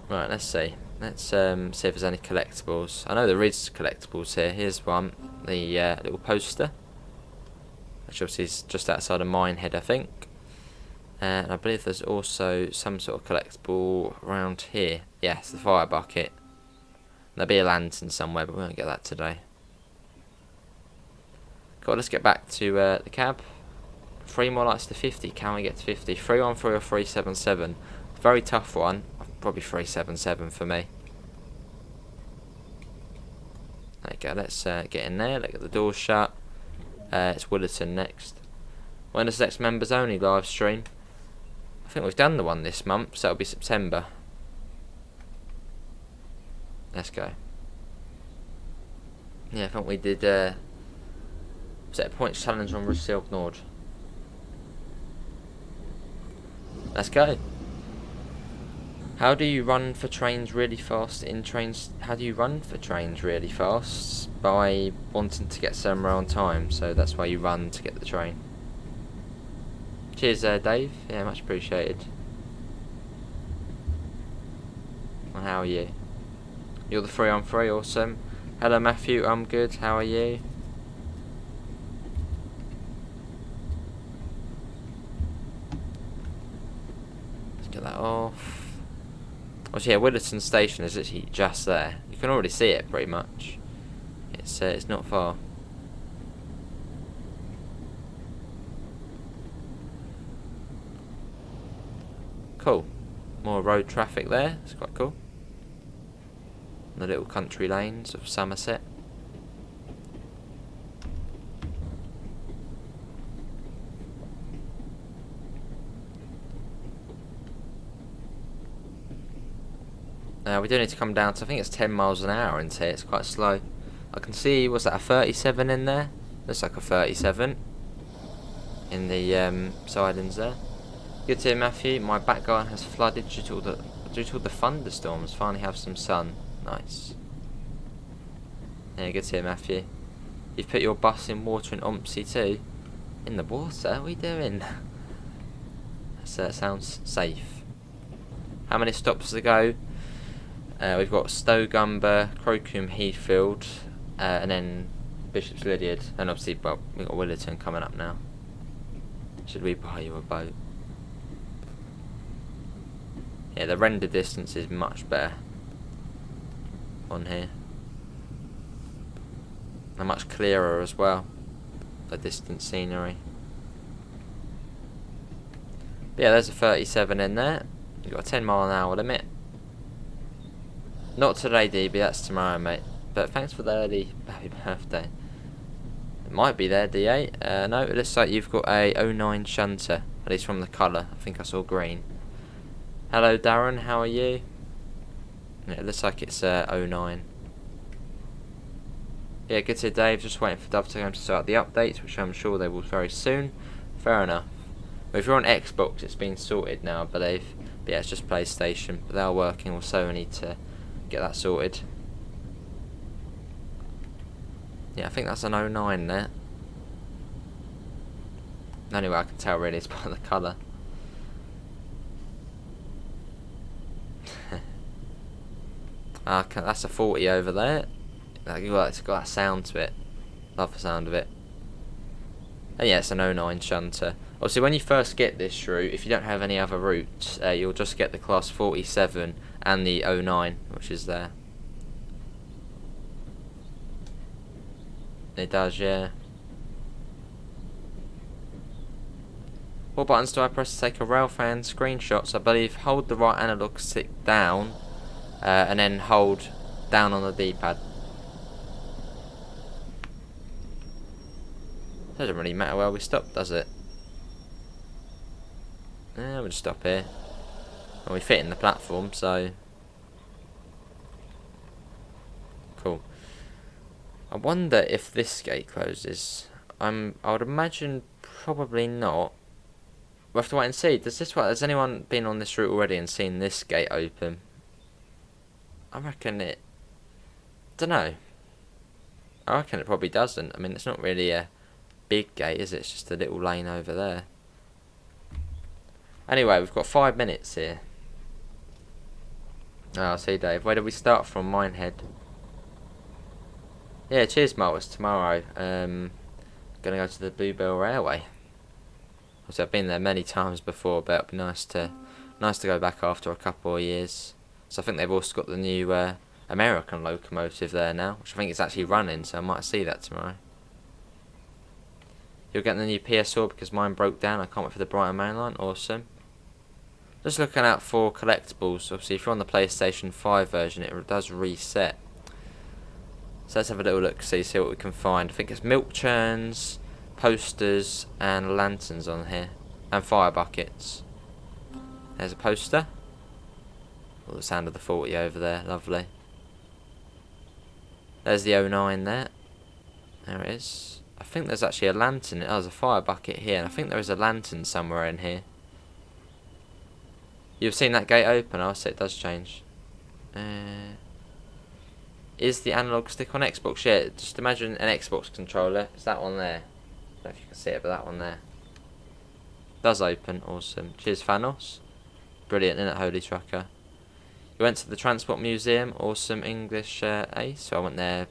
Right, let's see. Let's see if there's any collectibles. I know there is collectibles here. Here's one. The little poster. Which obviously is just outside of Minehead, I think. And I believe there's also some sort of collectible around here. Yes, the fire bucket. There'll be a lantern somewhere, but we won't get that today. Cool, let's get back to the cab. 3 more lights to 50. Can we get to 50? 313 or 377. Very tough one. Probably 377 for me. There you go, let's get in there. Look at the doors shut. It's Williton next. When does the next members only live stream? I think we've done the one this month, so it'll be September. Let's go. Yeah, I think we did set a points challenge on Rousseau Nord. Let's go. How do you run for trains really fast in trains? How do you run for trains really fast? By wanting to get somewhere on time, so that's why you run to get the train. Cheers Dave, yeah, much appreciated. And how are you? You're the 3 on 3, awesome. Hello Matthew, I'm good, how are you? Let's get that off. Obviously, yeah, Williton station is literally just there. You can already see it pretty much. It's not far. Cool. More road traffic there. It's quite cool. The little country lanes of Somerset. We do need to come down to, I think it's 10 miles an hour into here. It's quite slow. I can see, what's that, a 37 in there? Looks like a 37 in the sidings there. Good to hear, Matthew. My back garden has flooded due to all the thunderstorms. Finally have some sun. Nice. Yeah, good to hear, Matthew. You've put your bus in water in Ompsey too. In the water? What are we doing? That sounds safe. How many stops to go? We've got Stogumber, Crowcombe Heathfield, and then Bishop's Lydiard, and obviously, well, we've got Williton coming up now. Should we buy you a boat? Yeah, the render distance is much better on here. And much clearer as well, the distant scenery. But yeah, there's a 37 in there. You've got a 10 mile an hour limit. Not today, DB, that's tomorrow, mate. But thanks for the early happy birthday. It might be there, D8. No, it looks like you've got a 09 shunter, at least from the colour. I think I saw green. Hello, Darren, how are you? Yeah, it looks like it's 09. Yeah, good to hear, Dave. Just waiting for Dovetail to start the updates, which I'm sure they will very soon. Fair enough. Well, if you're on Xbox, it's been sorted now, I believe. But yeah, it's just PlayStation. But they are working with Sony to get that sorted. Yeah, I think that's an 09 there. Anyway, I can tell really it's by the colour. Okay, that's a 40 over there. It's got that sound to it. Love the sound of it. And yeah, it's an 09 shunter. Obviously, when you first get this route, if you don't have any other routes, you'll just get the class 47 and the 09, which is there. It does, yeah. What buttons do I press to take a railfan screenshots? I believe hold the right analog stick down, and then hold down on the D-pad. Doesn't really matter where we stop, does it? We'll just stop here. Well, we fit in the platform, so cool. I wonder if this gate closes. I would imagine probably not. We'll have to wait and see. Has anyone been on this route already and seen this gate open? I reckon it. Don't know. I reckon it probably doesn't. I mean, it's not really a big gate, is it? It's just a little lane over there. Anyway, we've got 5 minutes here. Oh, see, Dave. Where did we start from? Minehead. Yeah, cheers, Marcus. Tomorrow, gonna go to the Bluebell Railway. Obviously, I've been there many times before, but it'd be nice to go back after a couple of years. So I think they've also got the new American locomotive there now, which I think is actually running. So I might see that tomorrow. You're getting the new PS4 because mine broke down. I can't wait for the Brighton mainline. Awesome. Just looking out for collectibles. Obviously, if you're on the PlayStation 5 version, it does reset. So let's have a little look, see what we can find. I think it's milk churns, posters, and lanterns on here, and fire buckets. There's a poster. Oh, the sound of the 40 over there, lovely. There's the 09 there. There it is. I think there's actually a lantern. There's a fire bucket here, and I think there is a lantern somewhere in here. You've seen that gate open. I'll say it does change. Is the analog stick on Xbox? Yeah, just imagine an Xbox controller. It's that one there. I don't know if you can see it, but that one there. Does open. Awesome. Cheers, Thanos. Brilliant, isn't it, Holy Trucker? You went to the Transport Museum. Awesome. English Ace. So I went there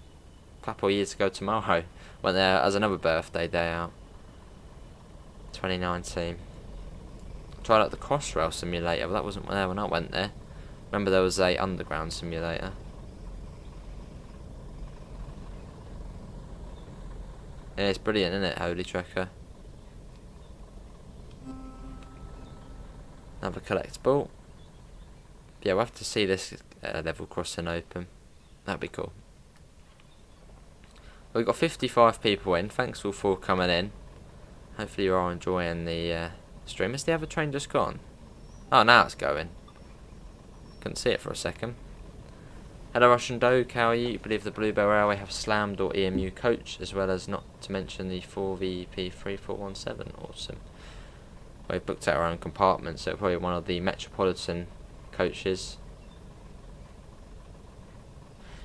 a couple of years ago tomorrow. Went there as another birthday day out. 2019. Tried out the Crossrail simulator, but that wasn't there when I went there. Remember there was a underground simulator. Yeah, it's brilliant, isn't it, Holy Trucker? Another collectible. Yeah, we'll have to see this level crossing open. That'd be cool. We've got 55 people in. Thanks all for coming in. Hopefully you are enjoying the stream. Has the other train just gone? Oh, now it's going. Couldn't see it for a second. Hello Russian Doge, how are you? You believe the Bluebell Railway have slammed or EMU coach, as well as not to mention the 4VP3417. Awesome. We've booked out our own compartment, so probably one of the Metropolitan coaches.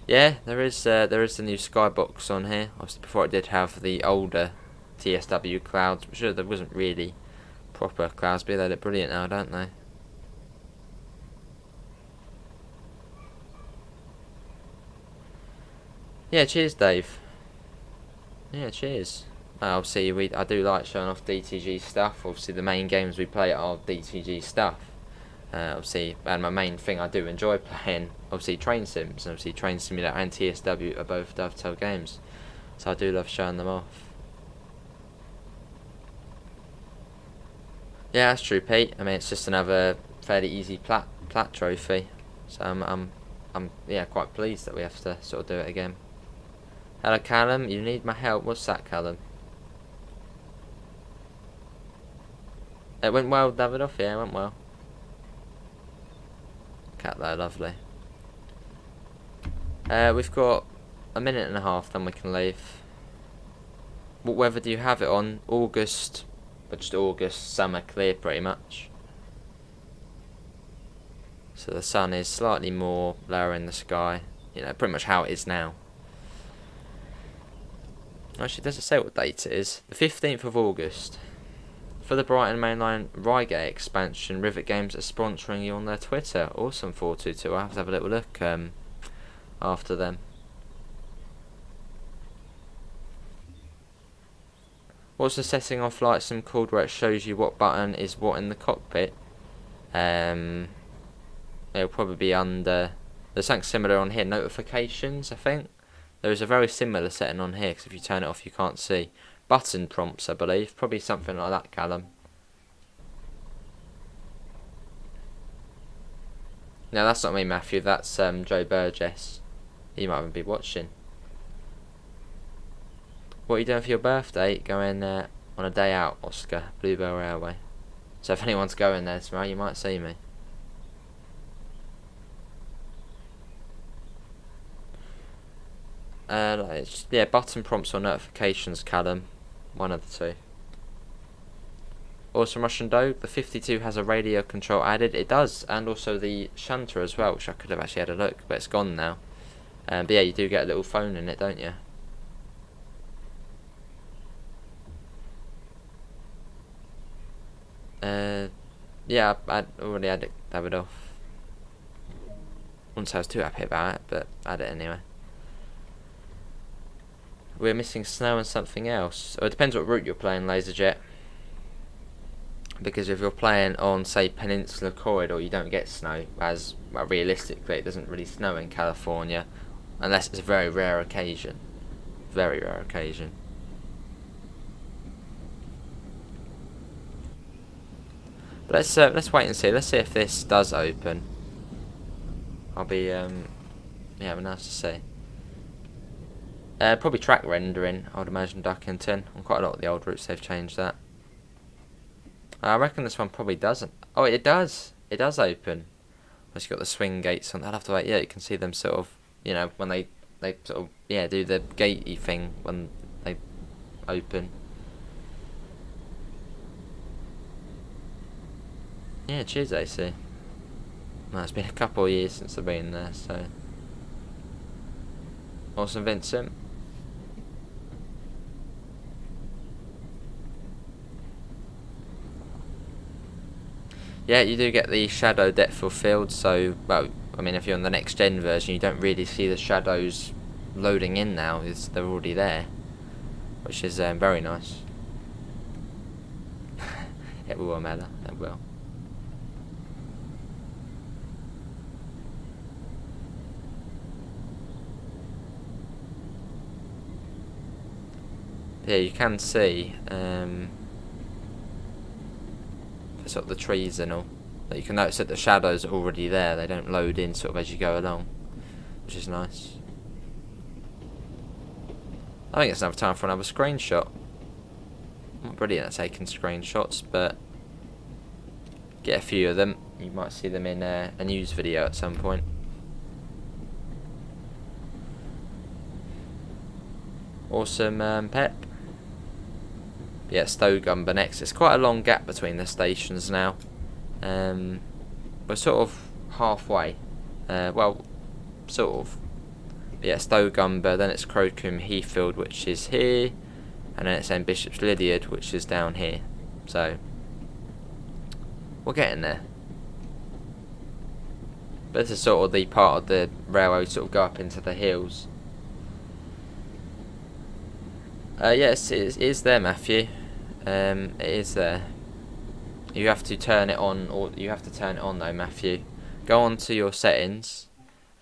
Yeah, there is the new Skybox on here. Obviously, before it did have the older TSW clouds. I'm sure there wasn't really proper clouds, but they look brilliant now, don't they? Yeah, cheers, Dave. Yeah, cheers. Obviously, I do like showing off DTG stuff. Obviously, the main games we play are DTG stuff. Obviously, and my main thing I do enjoy playing, obviously, Train Sims. And obviously, Train Simulator and TSW are both Dovetail games. So I do love showing them off. Yeah, that's true, Pete. I mean, it's just another fairly easy plat trophy. So I'm yeah, quite pleased that we have to sort of do it again. Hello, Callum. You need my help. What's that, Callum? It went well, Davidoff. Yeah, it went well. Cat there, lovely. We've got a minute and a half, then we can leave. What weather do you have it on? August, but just August, summer, clear pretty much. So the sun is slightly more lower in the sky. You know, pretty much how it is now. Actually, does it say what date it is? The 15th of August. For the Brighton Mainline Reigate expansion, Rivet Games are sponsoring you on their Twitter. Awesome, 422. I'll have to have a little look after them. What's the setting on Flight Sim called where it shows you what button is what in the cockpit? It'll probably be under... There's something similar on here. Notifications, I think. There is a very similar setting on here, because if you turn it off you can't see. Button prompts, I believe. Probably something like that, Callum. No, that's not me, Matthew. That's Joe Burgess. He might even be watching. What are you doing for your birthday? Going on a day out, Oscar. Bluebell Railway. So if anyone's going there tomorrow, you might see me. Yeah, button prompts or notifications, Callum. One of the two. Awesome Russian Doge. The 52 has a radio control added. It does, and also the shunter as well, which I could have actually had a look, but it's gone now. But yeah, you do get a little phone in it, don't you? Yeah, I already had it dabbled off. Wouldn't say I was too happy about it, but I had it anyway. We're missing snow and something else. Oh, it depends what route you're playing, Laserjet. Because if you're playing on, say, Peninsula Corridor, you don't get snow, as well, realistically it doesn't really snow in California, unless it's a very rare occasion. Very rare occasion. But let's wait and see. Let's see if this does open. I'll be yeah, it'll be nice to see. Probably track rendering, I would imagine, Duckington. On quite a lot of the old routes they've changed that. I reckon this one probably doesn't. Oh, it does. It does open. It's got the swing gates on. I'll have to wait. Yeah, you can see them sort of, you know, when they sort of, yeah, do the gatey thing when they open. Yeah, cheers, AC. Well, it's been a couple of years since I've been there, so. Awesome, Vincent. Yeah, you do get the shadow depth of field, so, well, I mean, if you're on the next gen version, you don't really see the shadows loading in now, they're already there, which is very nice. It will matter, it will. Yeah, you can see sort of the trees and all. But you can notice that the shadows are already there. They don't load in sort of as you go along, which is nice. I think it's enough time for another screenshot. I'm not brilliant at taking screenshots, but get a few of them. You might see them in a news video at some point. Awesome, Pep. Yeah, Stogumber next. It's quite a long gap between the stations now. We're sort of halfway. Well, sort of. But yeah, Stogumber, then it's Crowcombe Heathfield, which is here, and then it's then Bishop's Lydeard, which is down here. So, we're getting there. But this is sort of the part of the railroad sort of go up into the hills. Yes, it is there, Matthew. It is there. You have to turn it on, or you have to turn it on though, Matthew. Go on to your settings,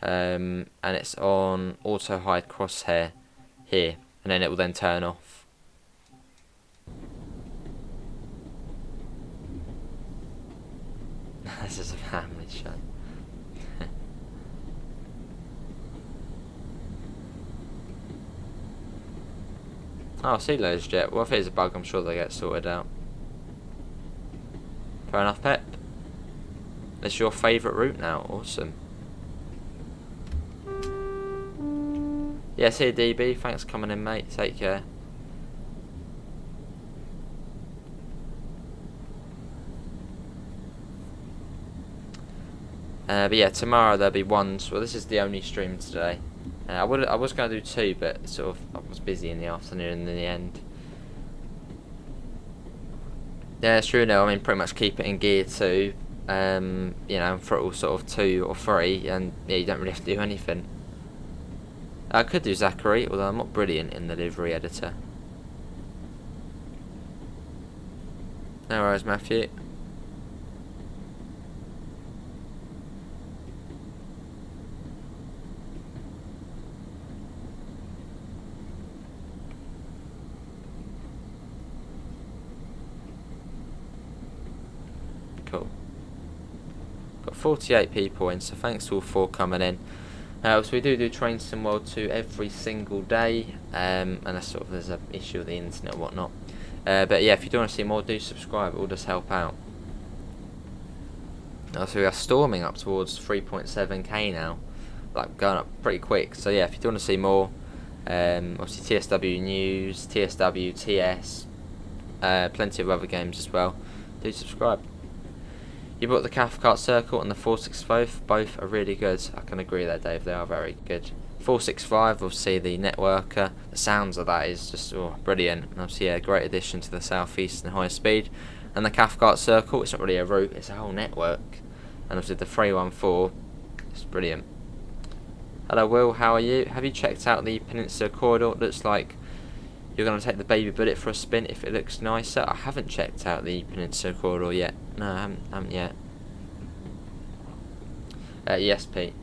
and it's on auto hide crosshair here, and then it will then turn off. This is a family show. Oh, sea loads jet. Well, if it is a bug, I'm sure they get sorted out. Fair enough, Pep. It's your favourite route now. Awesome. Yes, here, DB. Thanks for coming in, mate. Take care. But yeah, tomorrow there'll be one. Well, this is the only stream today. I was going to do two, but sort of I was busy in the afternoon in the end. Yeah, it's true. No, I mean pretty much keep it in gear 2, you know, throttle sort of 2 or 3, and yeah, you don't really have to do anything. I could do Zachary, although I'm not brilliant in the livery editor. No worries, Matthew. Cool. Got 48 people in, so thanks all for coming in. So we do Train Sim World 2 every single day, and that's sort of, there's an issue with the internet and whatnot. But yeah, if you do want to see more, do subscribe, it will just help out. So we are storming up towards 3.7k now, like going up pretty quick. So yeah, if you do want to see more, obviously TSW News, TSW, TS, plenty of other games as well, do subscribe. You bought the Cathcart Circle and the 465, both are really good. I can agree there, Dave, they are very good. 465, obviously the networker, the sounds of that is just brilliant, and obviously a great addition to the southeastern high speed. And the Cathcart Circle, it's not really a route, it's a whole network. And obviously the 314, it's brilliant. Hello Will, how are you? Have you checked out the Peninsula Corridor? It looks like you're going to take the baby bullet for a spin if it looks nicer. I haven't checked out the Peninsula Corridor yet. No, I haven't yet. Yes, Pete.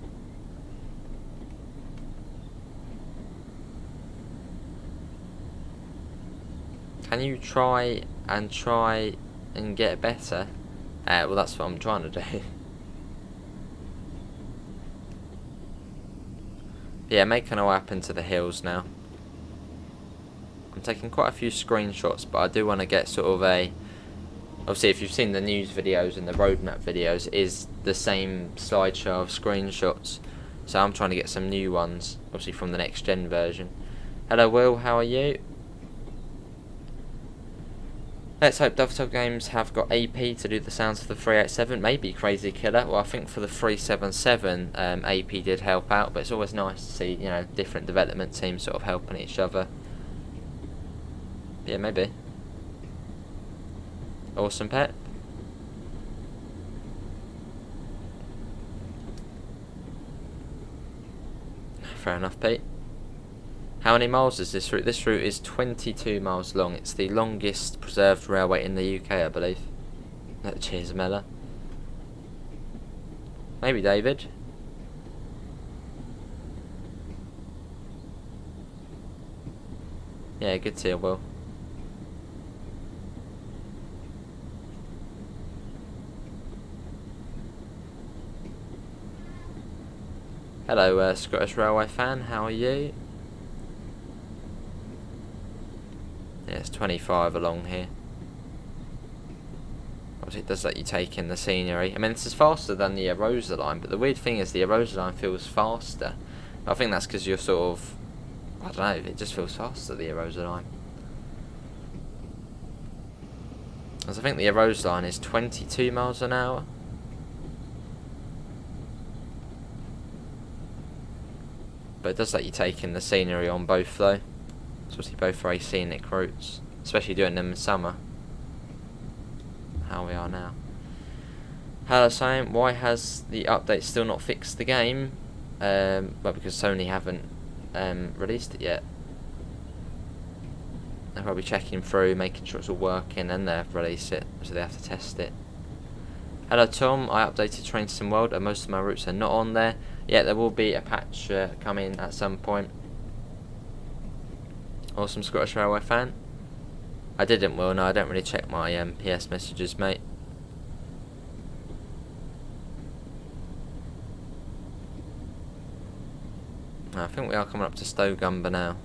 Can you try and get better? Well, that's what I'm trying to do. Yeah, making our way up into the hills now. I'm taking quite a few screenshots, but I do want to get sort of a... Obviously, if you've seen the news videos and the roadmap videos, it is the same slideshow of screenshots. So I'm trying to get some new ones, obviously from the next gen version. Hello Will, how are you? Let's hope Dovetail Games have got AP to do the sounds for the 387, maybe Crazy Killer. Well, I think for the 377, AP did help out, but it's always nice to see, you know, different development teams sort of helping each other. Yeah, maybe. Awesome Pet. Fair enough, Pete. How many miles is this route? This route is 22 miles long. It's the longest preserved railway in the UK, I believe. Cheers, Mella. Maybe David. Yeah, good to hear, Will. Hello, Scottish Railway fan. How are you? Yeah, it's 25 along here. Obviously, it does let you take in the scenery. I mean, this is faster than the Rosa line, but the weird thing is the Rosa line feels faster. I think that's because you're sort of, I don't know, it just feels faster, the Rosa line. As I think the Rosa line is 22 miles an hour. But it does let you take in the scenery on both though. It's obviously both very scenic routes, especially doing them in summer. How we are now. Hello Sam, why has the update still not fixed the game? Well, because Sony haven't released it yet. They're probably checking through, making sure it's all working, and they'll release it, so they have to test it. Hello Tom, I updated Train Sim World and most of my routes are not on there. Yeah, there will be a patch coming at some point. Awesome Scottish Railway fan. I didn't, Will, no, I don't really check my PS messages, mate. I think we are coming up to Stogumber now.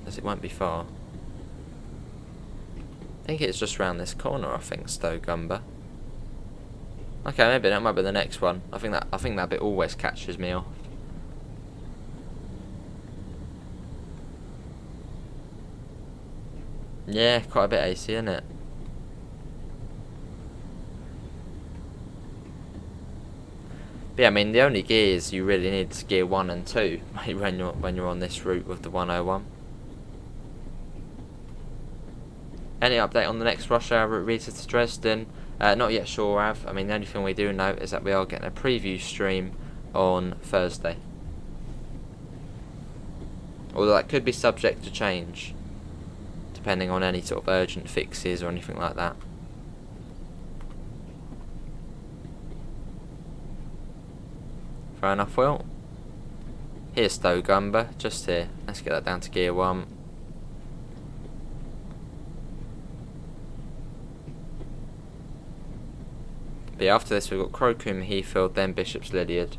As it won't be far. I think it's just round this corner, I think, Stogumber. Okay, maybe that might be the next one. I think that bit always catches me off. Yeah, quite a bit AC, isn't it? But yeah, I mean, the only gears you really need is gear 1 and 2 when you're on this route with the 101. Any update on the next rush hour route Rita to Dresden? Not yet sure, Av. I mean, the only thing we do know is that we are getting a preview stream on Thursday. Although that could be subject to change, depending on any sort of urgent fixes or anything like that. Fair enough, Will. Here's Stogumber, just here. Let's get that down to gear 1. But yeah, after this we've got Crowcombe Heathfield, then Bishop's Lydiard.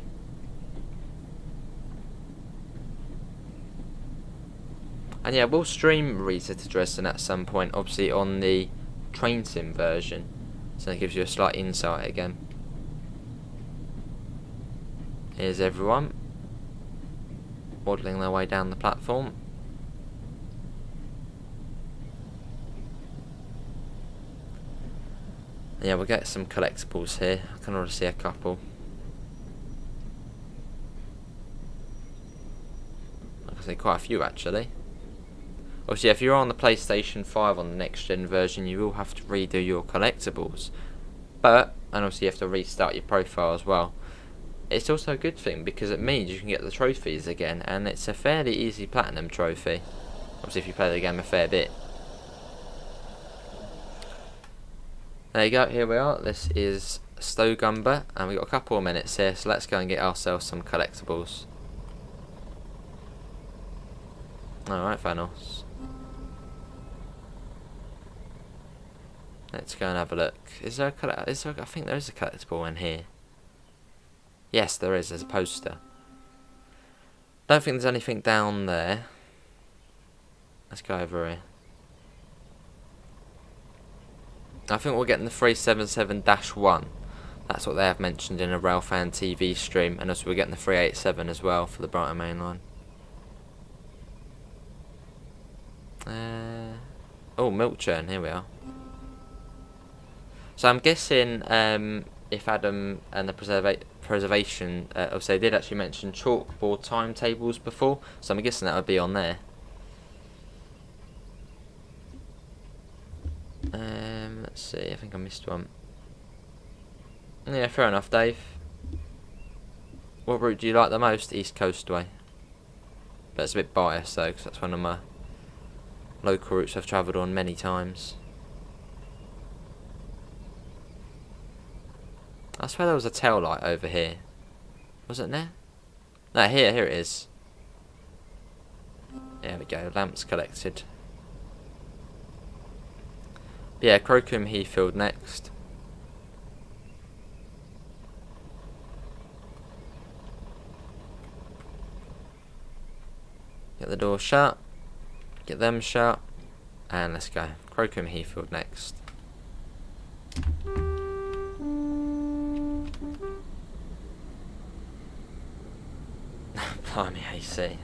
And yeah, we'll stream Rita to Dresden at some point, obviously on the Train Sim version, so it gives you a slight insight again. Here's everyone waddling their way down the platform. Yeah, we'll get some collectibles here. I can already see a couple. I can see quite a few actually. Obviously, if you're on the PlayStation 5 on the next gen version, you will have to redo your collectibles. And obviously you have to restart your profile as well. It's also a good thing because it means you can get the trophies again, and it's a fairly easy platinum trophy. Obviously if you play the game a fair bit. There you go, here we are. This is Stogumber, and we've got a couple of minutes here, so let's go and get ourselves some collectibles. Alright, Thanos. Let's go and have a look. I think there is a collectible in here. Yes, there is. There's a poster. Don't think there's anything down there. Let's go over here. I think we're getting the 377-1. That's what they have mentioned in a Railfan TV stream, and also we're getting the 387 as well for the Brighton Main Line. Oh, milk churn, here we are. So I'm guessing if Adam and the preservation, obviously they did actually mention chalkboard timetables before, so I'm guessing that would be on there. Let's see, I think I missed one. Yeah, fair enough, Dave. What route do you like the most? East Coast way. But it's a bit biased though, because that's one of my local routes I've travelled on many times. I swear there was a tail light over here. Wasn't there? No, here it is. There we go, lamps collected. Yeah, Crowcombe Heathfield next. Get the door shut. Get them shut. And let's go. Crowcombe Heathfield next. Blimey, AC.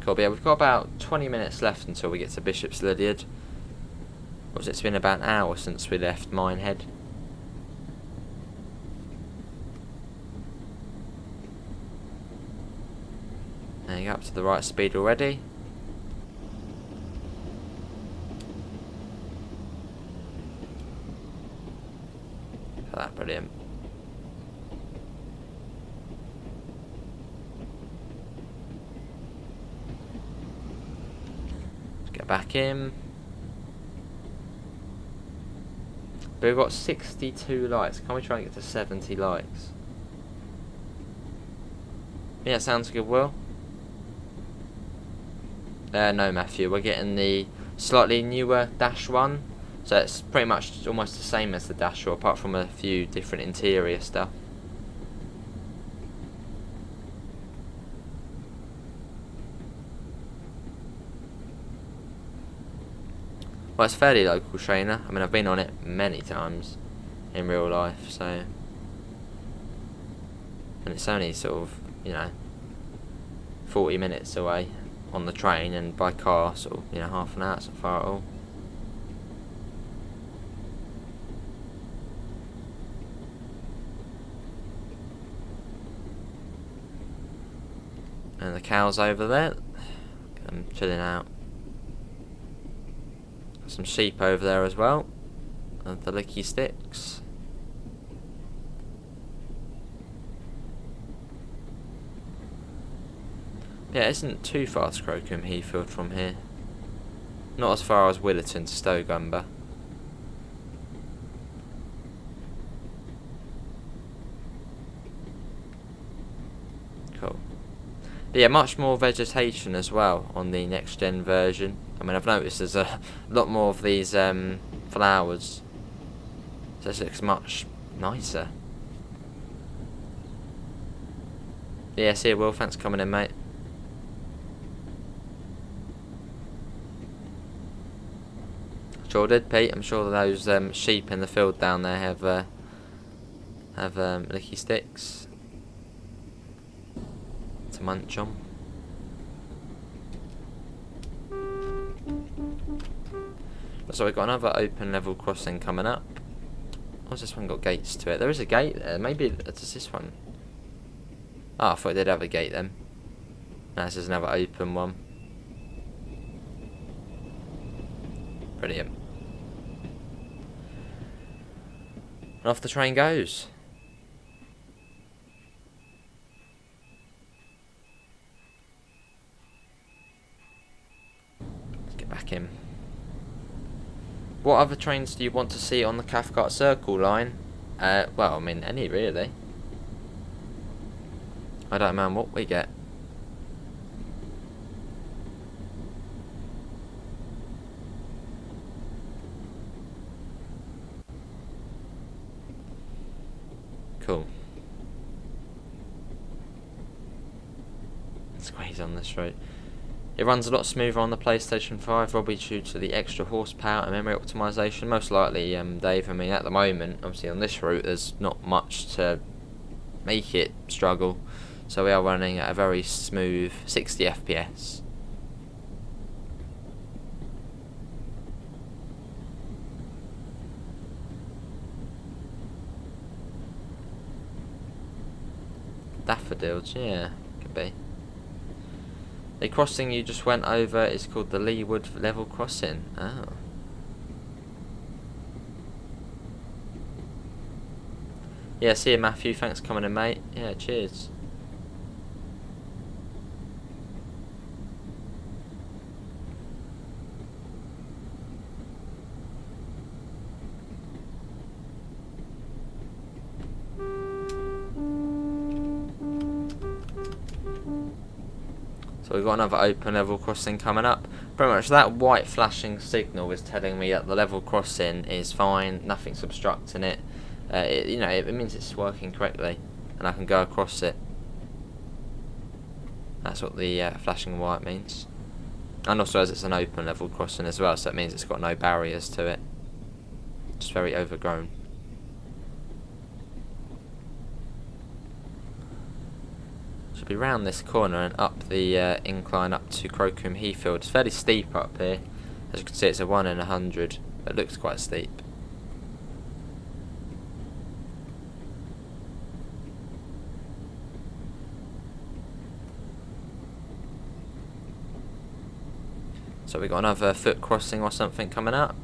Cool, but yeah, we've got about 20 minutes left until we get to Bishop's Lydeard. It's been about an hour since we left Minehead. There you go, up to the right speed already. That brilliant. Let's get back in. But we've got 62 likes. Can we try and get to 70 likes? Yeah, sounds good, Will. No, Matthew, we're getting the slightly newer Dash 1. So it's pretty much almost the same as the Dash 4, apart from a few different interior stuff. Well, it's fairly local trainer. I mean, I've been on it many times in real life, so... And it's only sort of, you know, 40 minutes away on the train, and by car, sort of, you know, half an hour, it's not far at all. And the cows over there, get them chilling out. Got some sheep over there as well, and the licky sticks. Yeah, it isn't too far to Crowcombe Heathfield from here. Not as far as Williton to Stogumber. Cool. But yeah, much more vegetation as well on the next gen version. I mean, I've noticed there's a lot more of these flowers. So this looks much nicer. Yeah, see you, Will. Thanks for coming in, mate. Sure did, Pete. I'm sure those sheep in the field down there have licky sticks to munch on. So we've got another open level crossing coming up. What's this one got gates to it? There is a gate there. Maybe it's this one. Oh, I thought it did have a gate then. No, this is another open one. Brilliant. And off the train goes. Let's get back in. What other trains do you want to see on the Cathcart Circle line? Well, I mean, any really. I don't mind what we get. Cool. Squeeze on this road. It runs a lot smoother on the PlayStation 5, probably due to the extra horsepower and memory optimization. Most likely, Dave. I mean, at the moment, obviously on this route, there's not much to make it struggle. So we are running at a very smooth 60 FPS. Daffodils, yeah, could be. The crossing you just went over is called the Leeward Level Crossing. Oh. Yeah, see you, Matthew. Thanks for coming in, mate. Yeah, cheers. So we've got another open level crossing coming up. Pretty much that white flashing signal is telling me that the level crossing is fine, nothing's obstructing it. It means it's working correctly, and I can go across it. That's what the flashing white means. And also, as it's an open level crossing as well, so it means it's got no barriers to it. Just very overgrown. Should be round this corner and up the incline up to Crowcombe Heathfield. It's fairly steep up here. As you can see, it's a 1 in 100. It looks quite steep. So we've got another foot crossing or something coming up.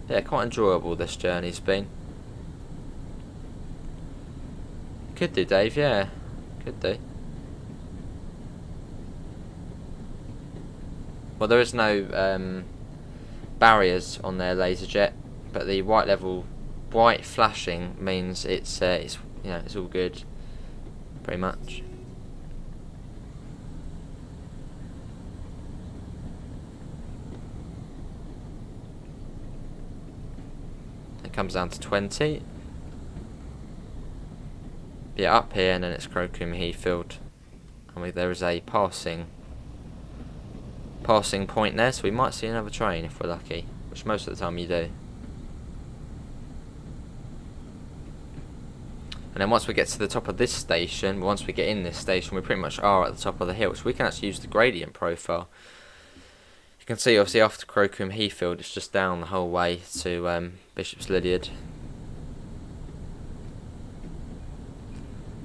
Yeah, quite enjoyable this journey's been. Could do, Dave, yeah. Could do. Well, there is no barriers on their laser jet, but the white flashing means it's all good, pretty much. It comes down to 20. Yeah, up here, and then it's Crowcombe Heathfield, and there is a passing point there, so we might see another train if we're lucky, which most of the time you do. And then once we get to the top of this station, once we get in this station, we pretty much are at the top of the hill, so we can actually use the gradient profile. You can see, obviously, after Crowcombe Heathfield, it's just down the whole way to Bishop's Lydeard.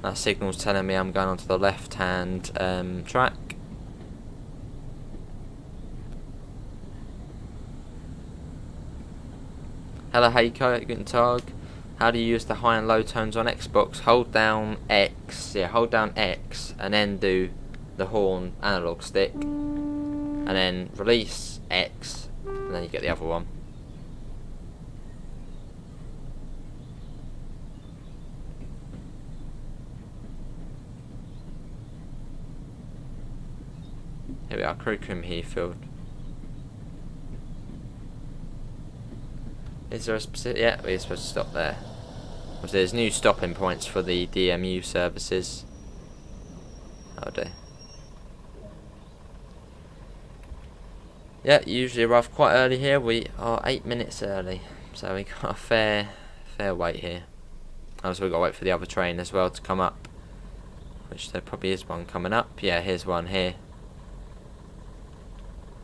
That signal's telling me I'm going onto the left-hand track. Hello Heiko, guten Tag. How do you use the high and low tones on Xbox? Hold down X, and then do the horn analog stick, and then release X, and then you get the other one. Here we are, Crowcombe Heathfield. Is there a specific... Yeah, we're supposed to stop there. There's new stopping points for the DMU services. Oh dear. Yeah, usually arrive quite early here. We are 8 minutes early, so we got a fair wait here. Also, we've got to wait for the other train as well to come up, which there probably is one coming up. Yeah, here's one here.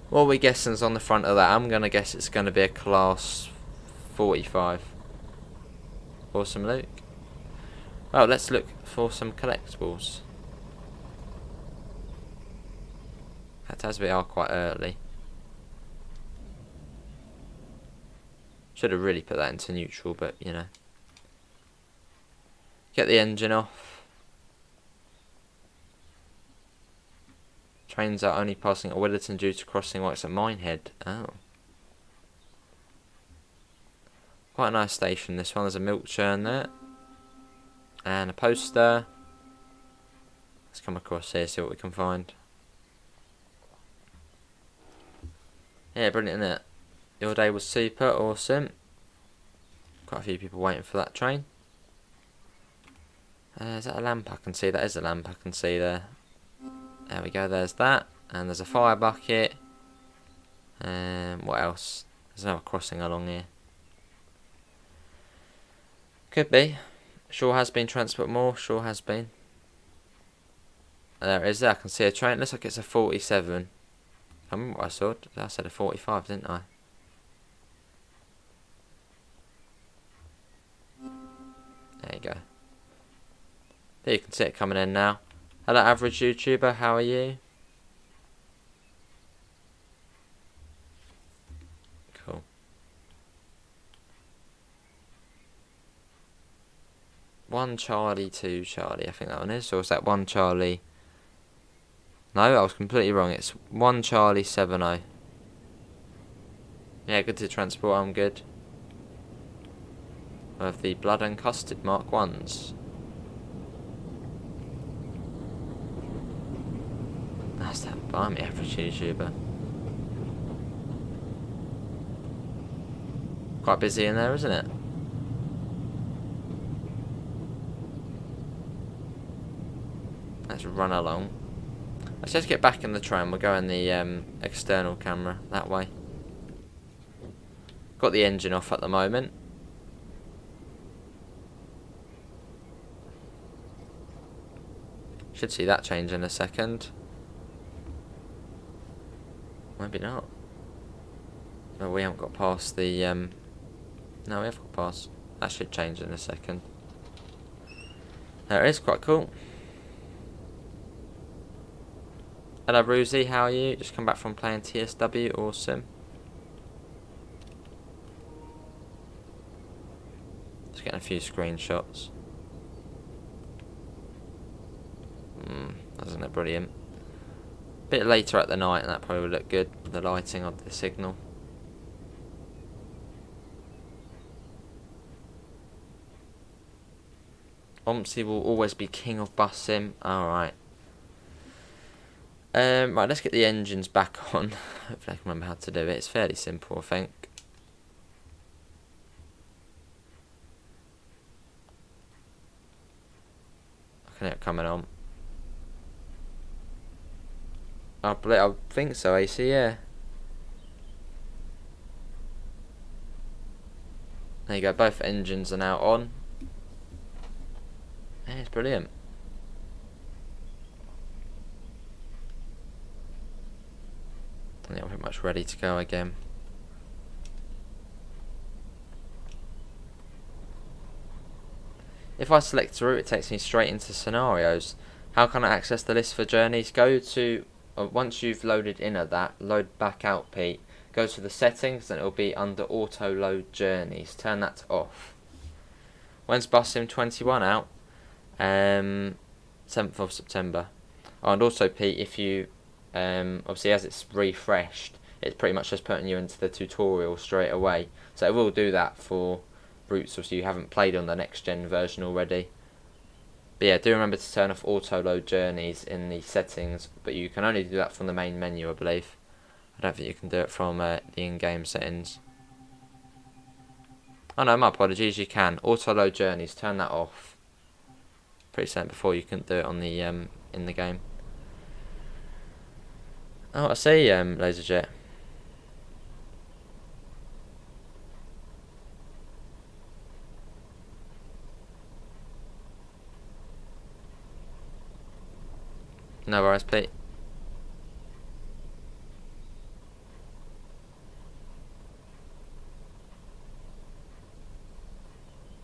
What are we guessing's on the front of that? I'm going to guess it's going to be a class 45. Awesome, Luke. Well, let's look for some collectibles. That as we are quite early. Should have really put that into neutral, but you know. Get the engine off. Trains are only passing at Williton due to crossing works at Minehead. Oh. Quite a nice station this one. There's a milk churn there. And a poster. Let's come across here, see what we can find. Yeah, brilliant, isn't it? Your day was super, awesome. Quite a few people waiting for that train. Is that a lamp I can see? That is a lamp I can see there. There we go, there's that. And there's a fire bucket. What else? There's another crossing along here. Could be. Sure has been transport more. Sure has been. There it is. There. I can see a train. Looks like it's a 47. I remember what I saw. I said a 45, didn't I? There you go. There you can see it coming in now. Hello, average YouTuber. How are you? Cool. One Charlie, two Charlie. I think that one is. Or is that one Charlie? No, I was completely wrong. It's one Charlie 70. Yeah, good to transport. I'm good. I have the blood and custard Mark 1s. That's that blimey average YouTuber. Quite busy in there, isn't it? Let's run along. Let's just get back in the train. We'll go in the external camera that way. Got the engine off at the moment. Should see that change in a second. Maybe not. No, we haven't got past the no, we have got past. That should change in a second. There it is, quite cool. Hello Bruzy, how are you? Just come back from playing TSW, awesome. Just getting a few screenshots. Isn't it brilliant? Bit later at the night and that probably would look good with the lighting of the signal. Omsi will always be king of bus sim. Alright. Right, let's get the engines back on. Hopefully I can remember how to do it. It's fairly simple, I think. I can hear it coming on. I think so, AC, yeah. There you go, both engines are now on. Yeah, it's brilliant. Yeah, we're pretty much ready to go again. If I select a route, it takes me straight into scenarios. How can I access the list for journeys? Go to, once you've loaded in at that, load back out, Pete. Go to the settings and it'll be under auto load journeys. Turn that off. When's Bus Sim 21 out? 7th of September. Oh, and also, Pete, if you obviously as it's refreshed, it's pretty much just putting you into the tutorial straight away. So it will do that for routes if you haven't played on the next gen version already. But yeah, do remember to turn off auto load journeys in the settings, but you can only do that from the main menu, I believe. I don't think you can do it from the in-game settings. Oh no, my apologies, you can. Auto load journeys, turn that off. Pretty certain before you couldn't do it on the in the game. Oh, I see, LaserJet. No worries, Pete.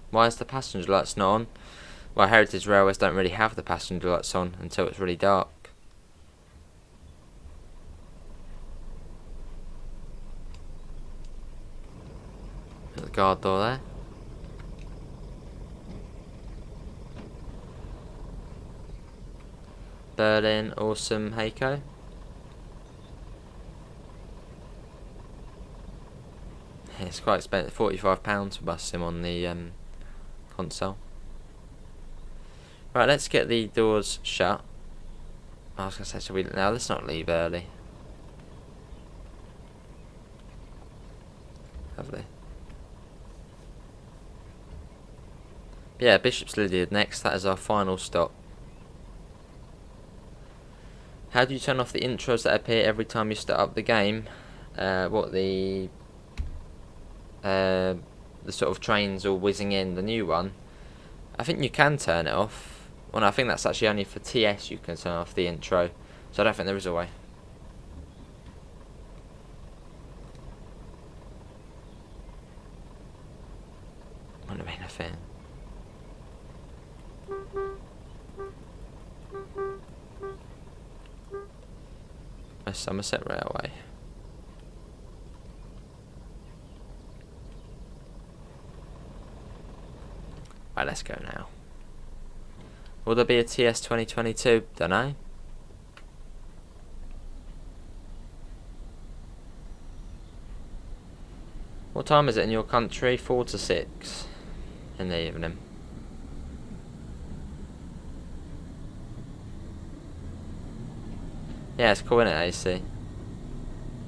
Why is the passenger lights not on? Well, Heritage Railways don't really have the passenger lights on until it's really dark. There's the guard door there. Berlin, awesome, Heiko. Yeah, it's quite expensive, £45 for Bus Sim on the console. Right, let's get the doors shut. I was going to say, shall we? Now, let's not leave early. Lovely. Yeah, Bishop's Lydiard next. That is our final stop. How do you turn off the intros that appear every time you start up the game? What, the the sort of trains all whizzing in, the new one, I think you can turn it off. Well, no, I think that's actually only for TS you can turn off the intro. So I don't think there is a way. Wouldn't have been a thing. West Somerset Railway. Right, let's go now. Will there be a TS 2022? Dunno. What time is it in your country? 4 to 6 in the evening. Yeah, it's cool, isn't it, AC?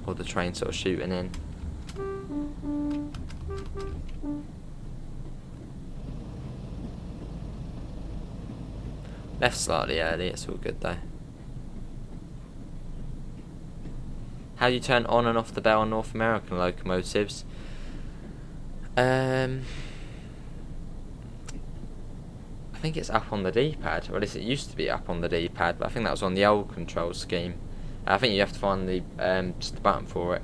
All the train sort of shooting in. Left slightly early, it's all good though. How do you turn on and off the bell on North American locomotives? I think it's up on the D-pad, or at least it used to be up on the D-pad, but I think that was on the old control scheme. I think you have to find the just the button for it,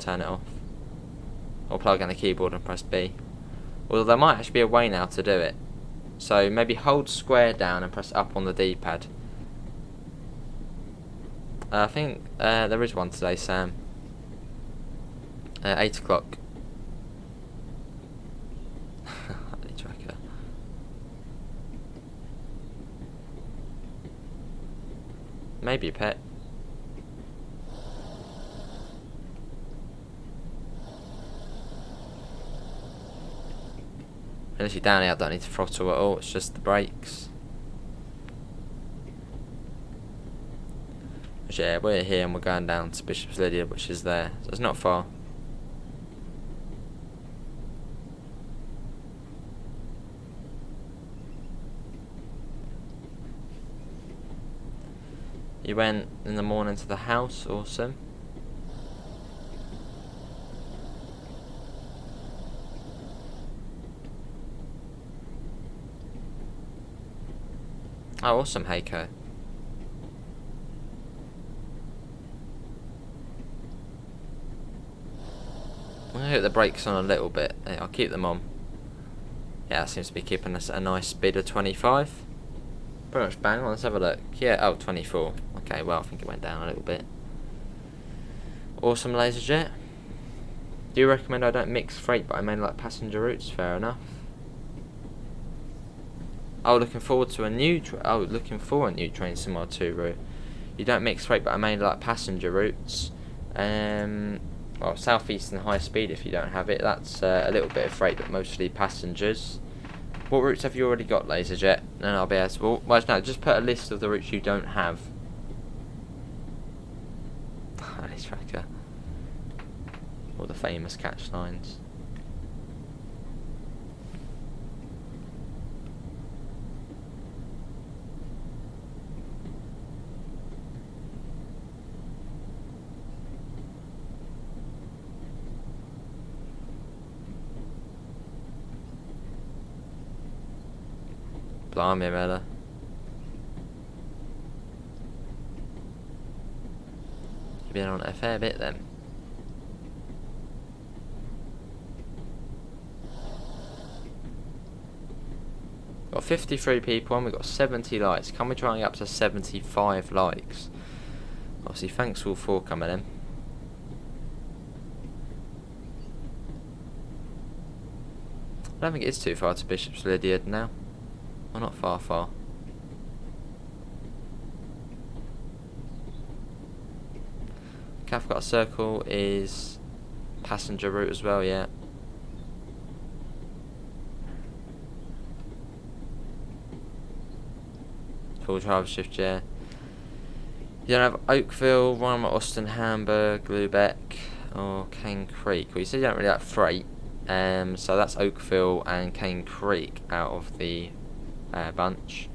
turn it off, or plug in the keyboard and press B. Although there might actually be a way now to do it. So maybe hold square down and press up on the D-pad. I think there is one today, Sam. 8 o'clock. Tracker. Maybe, pet. Unless you're down here, I don't need to throttle at all, it's just the brakes. But yeah, we're here and we're going down to Bishop's Lydia, which is there, so it's not far. You went in the morning to the house, awesome. Oh, awesome, Heiko. I'm going to hit the brakes on a little bit. I'll keep them on. Yeah, that seems to be keeping us at a nice speed of 25. Pretty much bang on, let's have a look. Yeah, oh, 24. Okay, well, I think it went down a little bit. Awesome, LaserJet. Do you recommend I don't mix freight, but I mainly like passenger routes? Fair enough. Oh, looking forward to a new looking for a new Train Sim 2 route. You don't mix freight, but I mainly like passenger routes. Well, southeastern high speed if you don't have it. That's a little bit of freight, but mostly passengers. What routes have you already got, LaserJet? And I'll be able to. Well, no, just put a list of the routes you don't have. Honey Tracker. All the famous catch lines. Blimey, Mella. You've been on it a fair bit then. Got 53 people and we've got 70 likes. Can we try and get up to 75 likes? Obviously, thanks all for coming in. I don't think it is too far to Bishop's Lydia now. Well, not far. Cathcart Circle is passenger route as well, yeah. Full driver shift, yeah. You don't have Oakville, Rhyme, Austin, Hamburg, Lubeck, or Cane Creek. Well, you said you don't really like freight, so that's Oakville and Cane Creek out of the bunch.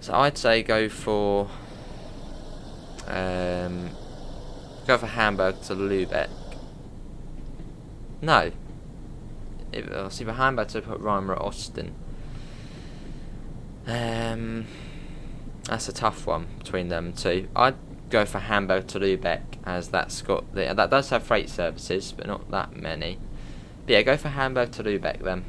So I'd say go for Hamburg to Lubeck. No, I'll see the Hamburg to put Reimer or Austin. That's a tough one between them two. I'd go for Hamburg to Lübeck, as that does have freight services, but not that many. But yeah, go for Hamburg to Lübeck then.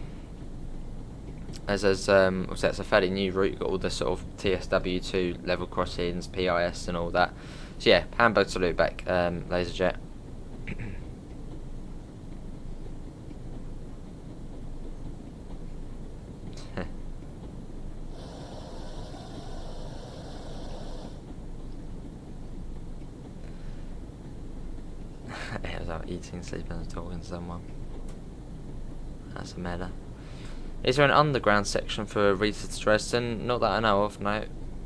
As obviously that's a fairly new route. You've got all the sort of TSW2 level crossings, PIS and all that. So yeah, Hamburg to Lübeck, LaserJet. Yeah, I was out eating, sleeping and talking to someone. That's a meta. Is there an underground section for Riesa to Dresden? Not that I know of, no.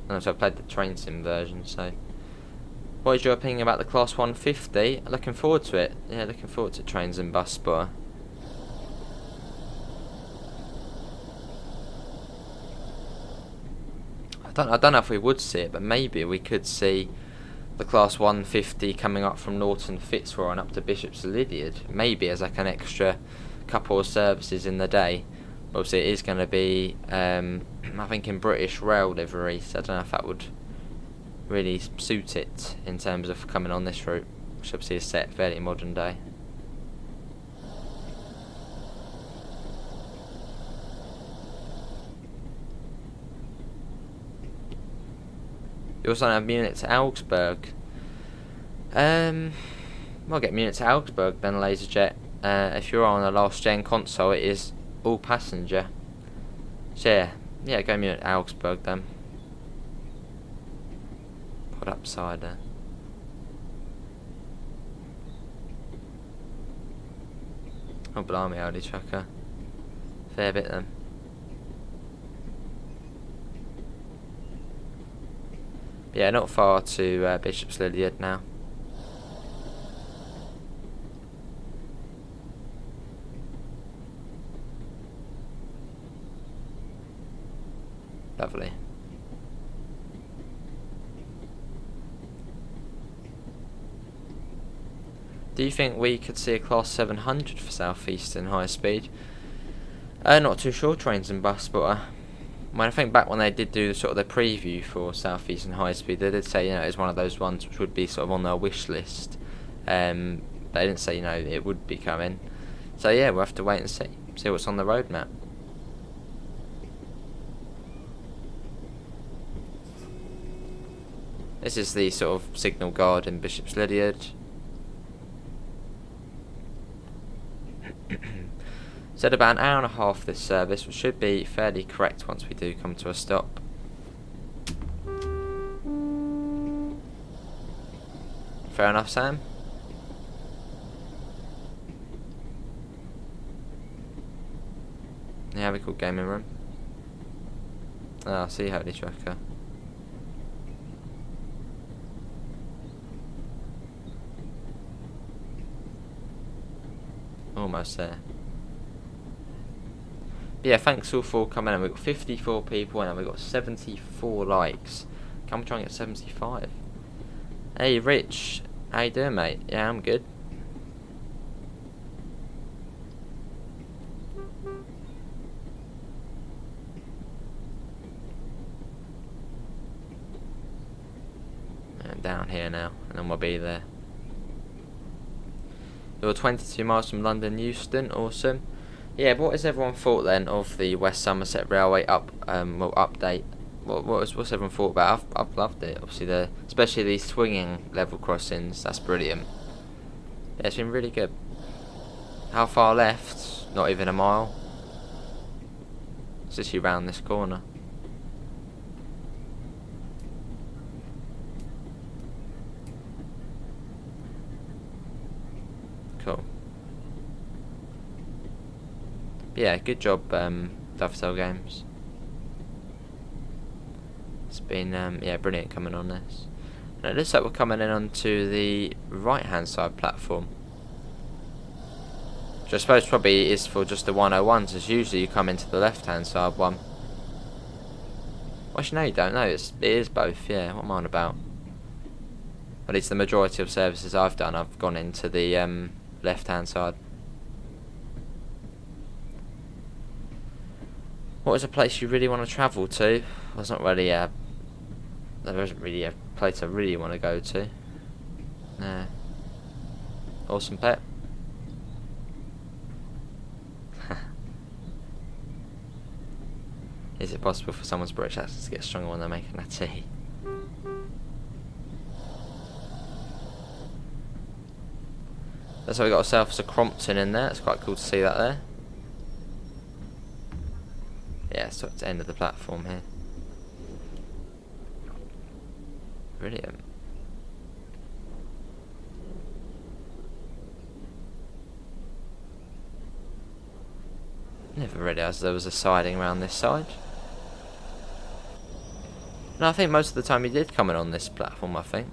And so I played the train sim version, so. What is your opinion about the Class 150? Looking forward to it. Yeah, looking forward to Trains and Bus Spotter. I don't know if we would see it, but maybe we could see the Class 150 coming up from Norton Fitzroy and up to Bishop's Lydiard. Maybe as like an extra couple of services in the day. Obviously it is going to be, I think, in British Rail livery, so I don't know if that would really suit it in terms of coming on this route, which obviously is set fairly modern day. You also have Munich to Augsburg. I'll get Munich to Augsburg then, LaserJet. If you're on a last gen console, it is all passenger. So yeah, go Munich to Augsburg then. Put upside there. Oh blimey, Audi Trucker. Fair bit then. Yeah, not far to Bishop's Lydiard now. Lovely. Do you think we could see a Class 700 for South Eastern high speed? Not too sure, Trains and Bus Spotter. When I think back when they did do sort of the preview for South Eastern high speed, they did say, you know, it's one of those ones which would be sort of on their wish list. They didn't say, you know, it would be coming. So yeah, we'll have to wait and see what's on the roadmap. This is the sort of signal guard in Bishop's Lydiard. Said about an hour and a half this service, which should be fairly correct once we do come to a stop. Fair enough, Sam. Yeah, we call gaming room. Ah, see Holy Tracker. Almost there. But yeah, thanks all for coming in. We've got 54 people and we've got 74 likes. Can we try and get 75? Hey Rich, how you doing, mate? Yeah, I'm good. And down here now, and then we'll be there. You're 22 miles from London Euston, awesome. Yeah, but what has everyone thought then of the West Somerset Railway update? What's everyone thought about? I've loved it. Obviously, especially these swinging level crossings. That's brilliant. Yeah, it's been really good. How far left? Not even a mile. It's just round this corner. Cool. Yeah, good job, Dovetail Games. It's been yeah, brilliant coming on this. And it looks like we're coming in onto the right hand side platform, which I suppose probably is for just the 101s, as usually you come into the left hand side one. Well, actually no, you don't. No, it is both. Yeah, what am I on about? At least the majority of services I've done, I've gone into the left hand side. What is a place you really want to travel to? Well, it's not really there isn't really a place I really want to go to. Nah. Awesome pet. Is it possible for someone's British accent to get stronger when they're making a tea? So we got ourselves a Crompton in there. It's quite cool to see that there. Yeah, so it's the end of the platform here. Brilliant. Never realised there was a siding around this side. No, I think most of the time you did come in on this platform, I think.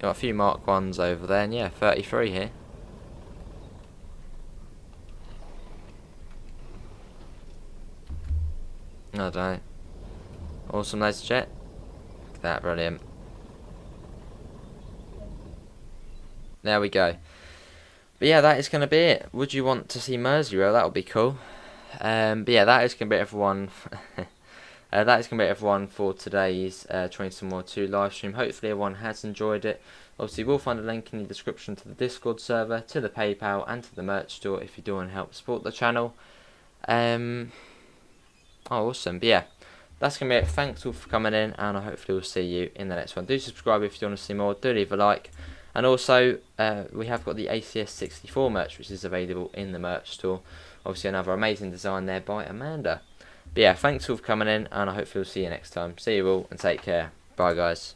Got a few Mark 1s over there, and yeah, 33 here. I don't know. Awesome laser jet. Look at that, brilliant. There we go. But yeah, that is going to be it. Would you want to see Merseyrail? That would be cool. But yeah, that is going to be everyone. That is going to be everyone for today's Train Some More 2 live stream. Hopefully everyone has enjoyed it. Obviously, we'll find a link in the description to the Discord server, to the PayPal, and to the merch store if you do want to help support the channel. Oh, awesome. But yeah, that's going to be it. Thanks all for coming in, and I hopefully will see you in the next one. Do subscribe if you want to see more. Do leave a like. And also, we have got the ACS 64 merch, which is available in the merch store. Obviously, another amazing design there by Amanda. But yeah, thanks all for coming in, and I hopefully will see you next time. See you all, and take care. Bye, guys.